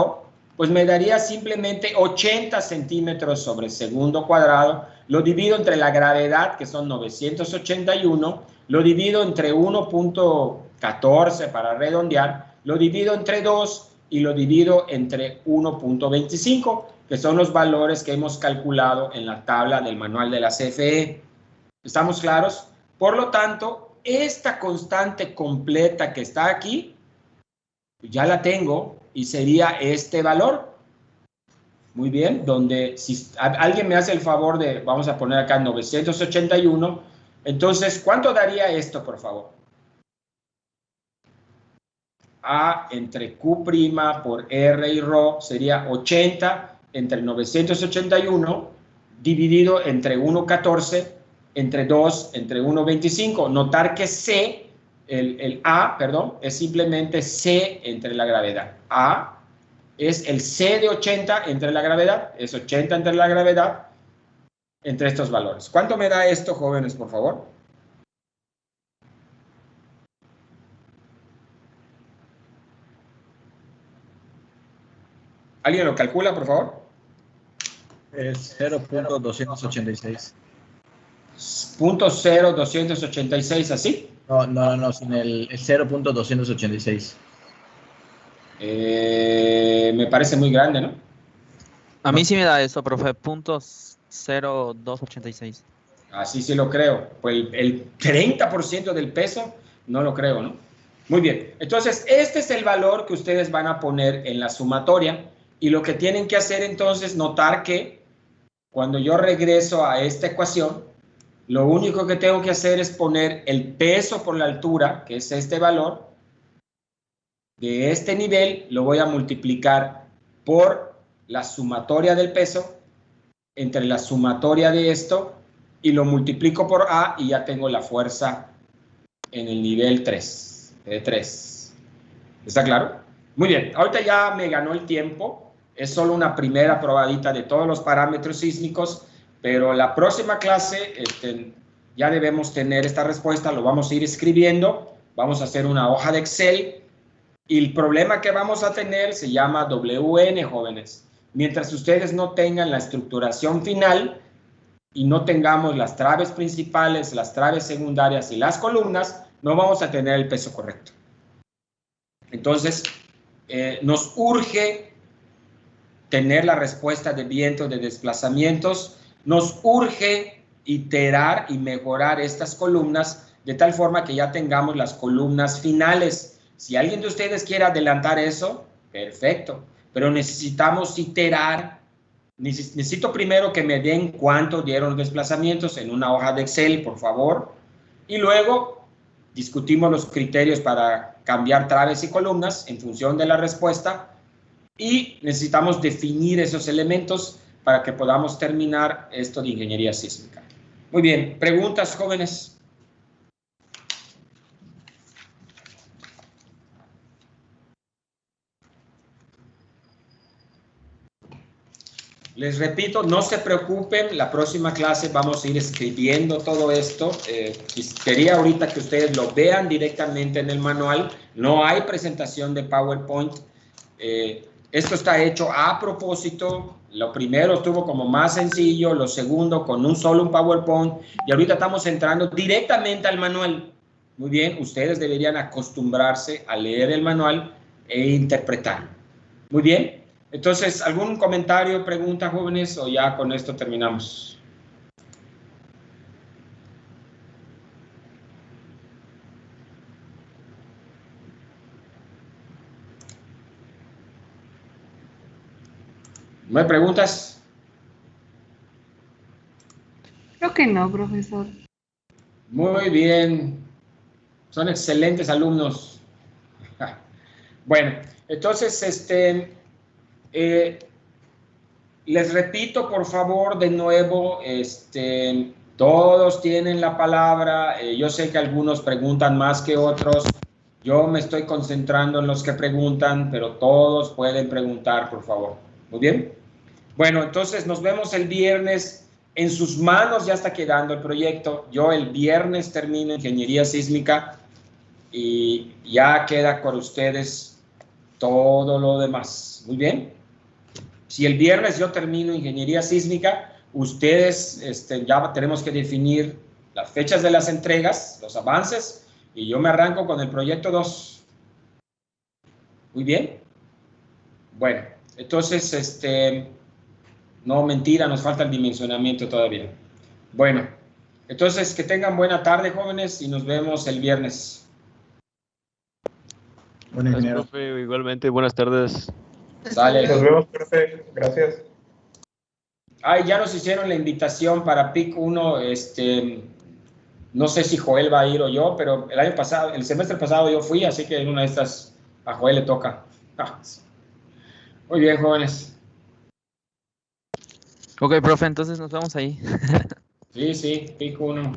pues me daría simplemente 80 centímetros sobre segundo cuadrado. Lo divido entre la gravedad, que son 981, lo divido entre 1.14 para redondear, lo divido entre 2 y lo divido entre 1.25, que son los valores que hemos calculado en la tabla del manual de la CFE. ¿Estamos claros? Por lo tanto, esta constante completa que está aquí, ya la tengo y sería este valor. Muy bien, donde si alguien me hace el favor de, vamos a poner acá 981, entonces, ¿cuánto daría esto, por favor? A entre Q' por R y ρ sería 80 entre 981 dividido entre 1.14 entre 2 entre 1.25. Notar que C, el A, perdón, es simplemente C entre la gravedad. A es el C de 80 entre la gravedad, es 80 entre la gravedad, entre estos valores. ¿Cuánto me da esto, jóvenes, por favor? ¿Alguien lo calcula, por favor? Es 0.286. .0286, ¿así? No, sin el 0.286. Me parece muy grande, ¿no? A mí sí me da eso, profe, .0286. Así sí lo creo. Pues el 30% del peso no lo creo, ¿no? Muy bien. Entonces, este es el valor que ustedes van a poner en la sumatoria. Y lo que tienen que hacer entonces, notar que cuando yo regreso a esta ecuación, lo único que tengo que hacer es poner el peso por la altura, que es este valor, de este nivel, lo voy a multiplicar por la sumatoria del peso, entre la sumatoria de esto, y lo multiplico por A, y ya tengo la fuerza en el nivel 3, de 3. ¿Está claro? Muy bien, ahorita ya me ganó el tiempo. Es solo una primera probadita de todos los parámetros sísmicos, pero la próxima clase ya debemos tener esta respuesta, lo vamos a ir escribiendo, vamos a hacer una hoja de Excel, y el problema que vamos a tener se llama WN, jóvenes. Mientras ustedes no tengan la estructuración final y no tengamos las traves principales, las traves secundarias y las columnas, no vamos a tener el peso correcto. Entonces, nos urge tener la respuesta de viento, de desplazamientos, nos urge iterar y mejorar estas columnas de tal forma que ya tengamos las columnas finales. Si alguien de ustedes quiere adelantar eso, perfecto, pero necesitamos iterar. Necesito primero que me den cuánto dieron los desplazamientos en una hoja de Excel, por favor, y luego discutimos los criterios para cambiar traves y columnas en función de la respuesta, y necesitamos definir esos elementos para que podamos terminar esto de ingeniería sísmica. Muy bien, ¿preguntas, jóvenes? Les repito, no se preocupen, la próxima clase vamos a ir escribiendo todo esto. Quería ahorita que ustedes lo vean directamente en el manual. No hay presentación de PowerPoint. Esto está hecho a propósito. Lo primero estuvo como más sencillo, lo segundo con un PowerPoint, y ahorita estamos entrando directamente al manual. Muy bien, ustedes deberían acostumbrarse a leer el manual e interpretarlo. Muy bien. Entonces, ¿algún comentario, pregunta, jóvenes, o ya con esto terminamos? ¿No hay preguntas? Creo que no, profesor. Muy bien. Son excelentes alumnos. Bueno, entonces, les repito, por favor, de nuevo, Todos tienen la palabra. Yo sé que algunos preguntan más que otros. Yo me estoy concentrando en los que preguntan, pero todos pueden preguntar, por favor. Muy bien. Bueno, entonces nos vemos el viernes. En sus manos ya está quedando el proyecto. Yo el viernes termino ingeniería sísmica y ya queda con ustedes todo lo demás. Muy bien. Si el viernes yo termino ingeniería sísmica, ustedes ya tenemos que definir las fechas de las entregas, los avances, y yo me arranco con el proyecto 2. Muy bien. Bueno, entonces, no, mentira, nos falta el dimensionamiento todavía. Bueno, entonces que tengan buena tarde, jóvenes, y nos vemos el viernes. Bueno, ingeniero. Gracias, profe, igualmente, buenas tardes. Sale. Nos vemos, profe. Gracias. Ay, ya nos hicieron la invitación para PIC 1, no sé si Joel va a ir o yo, pero el semestre pasado yo fui, así que en una de estas a Joel le toca. Muy bien, jóvenes. Ok, profe, entonces nos vemos ahí. Sí, PIC 1.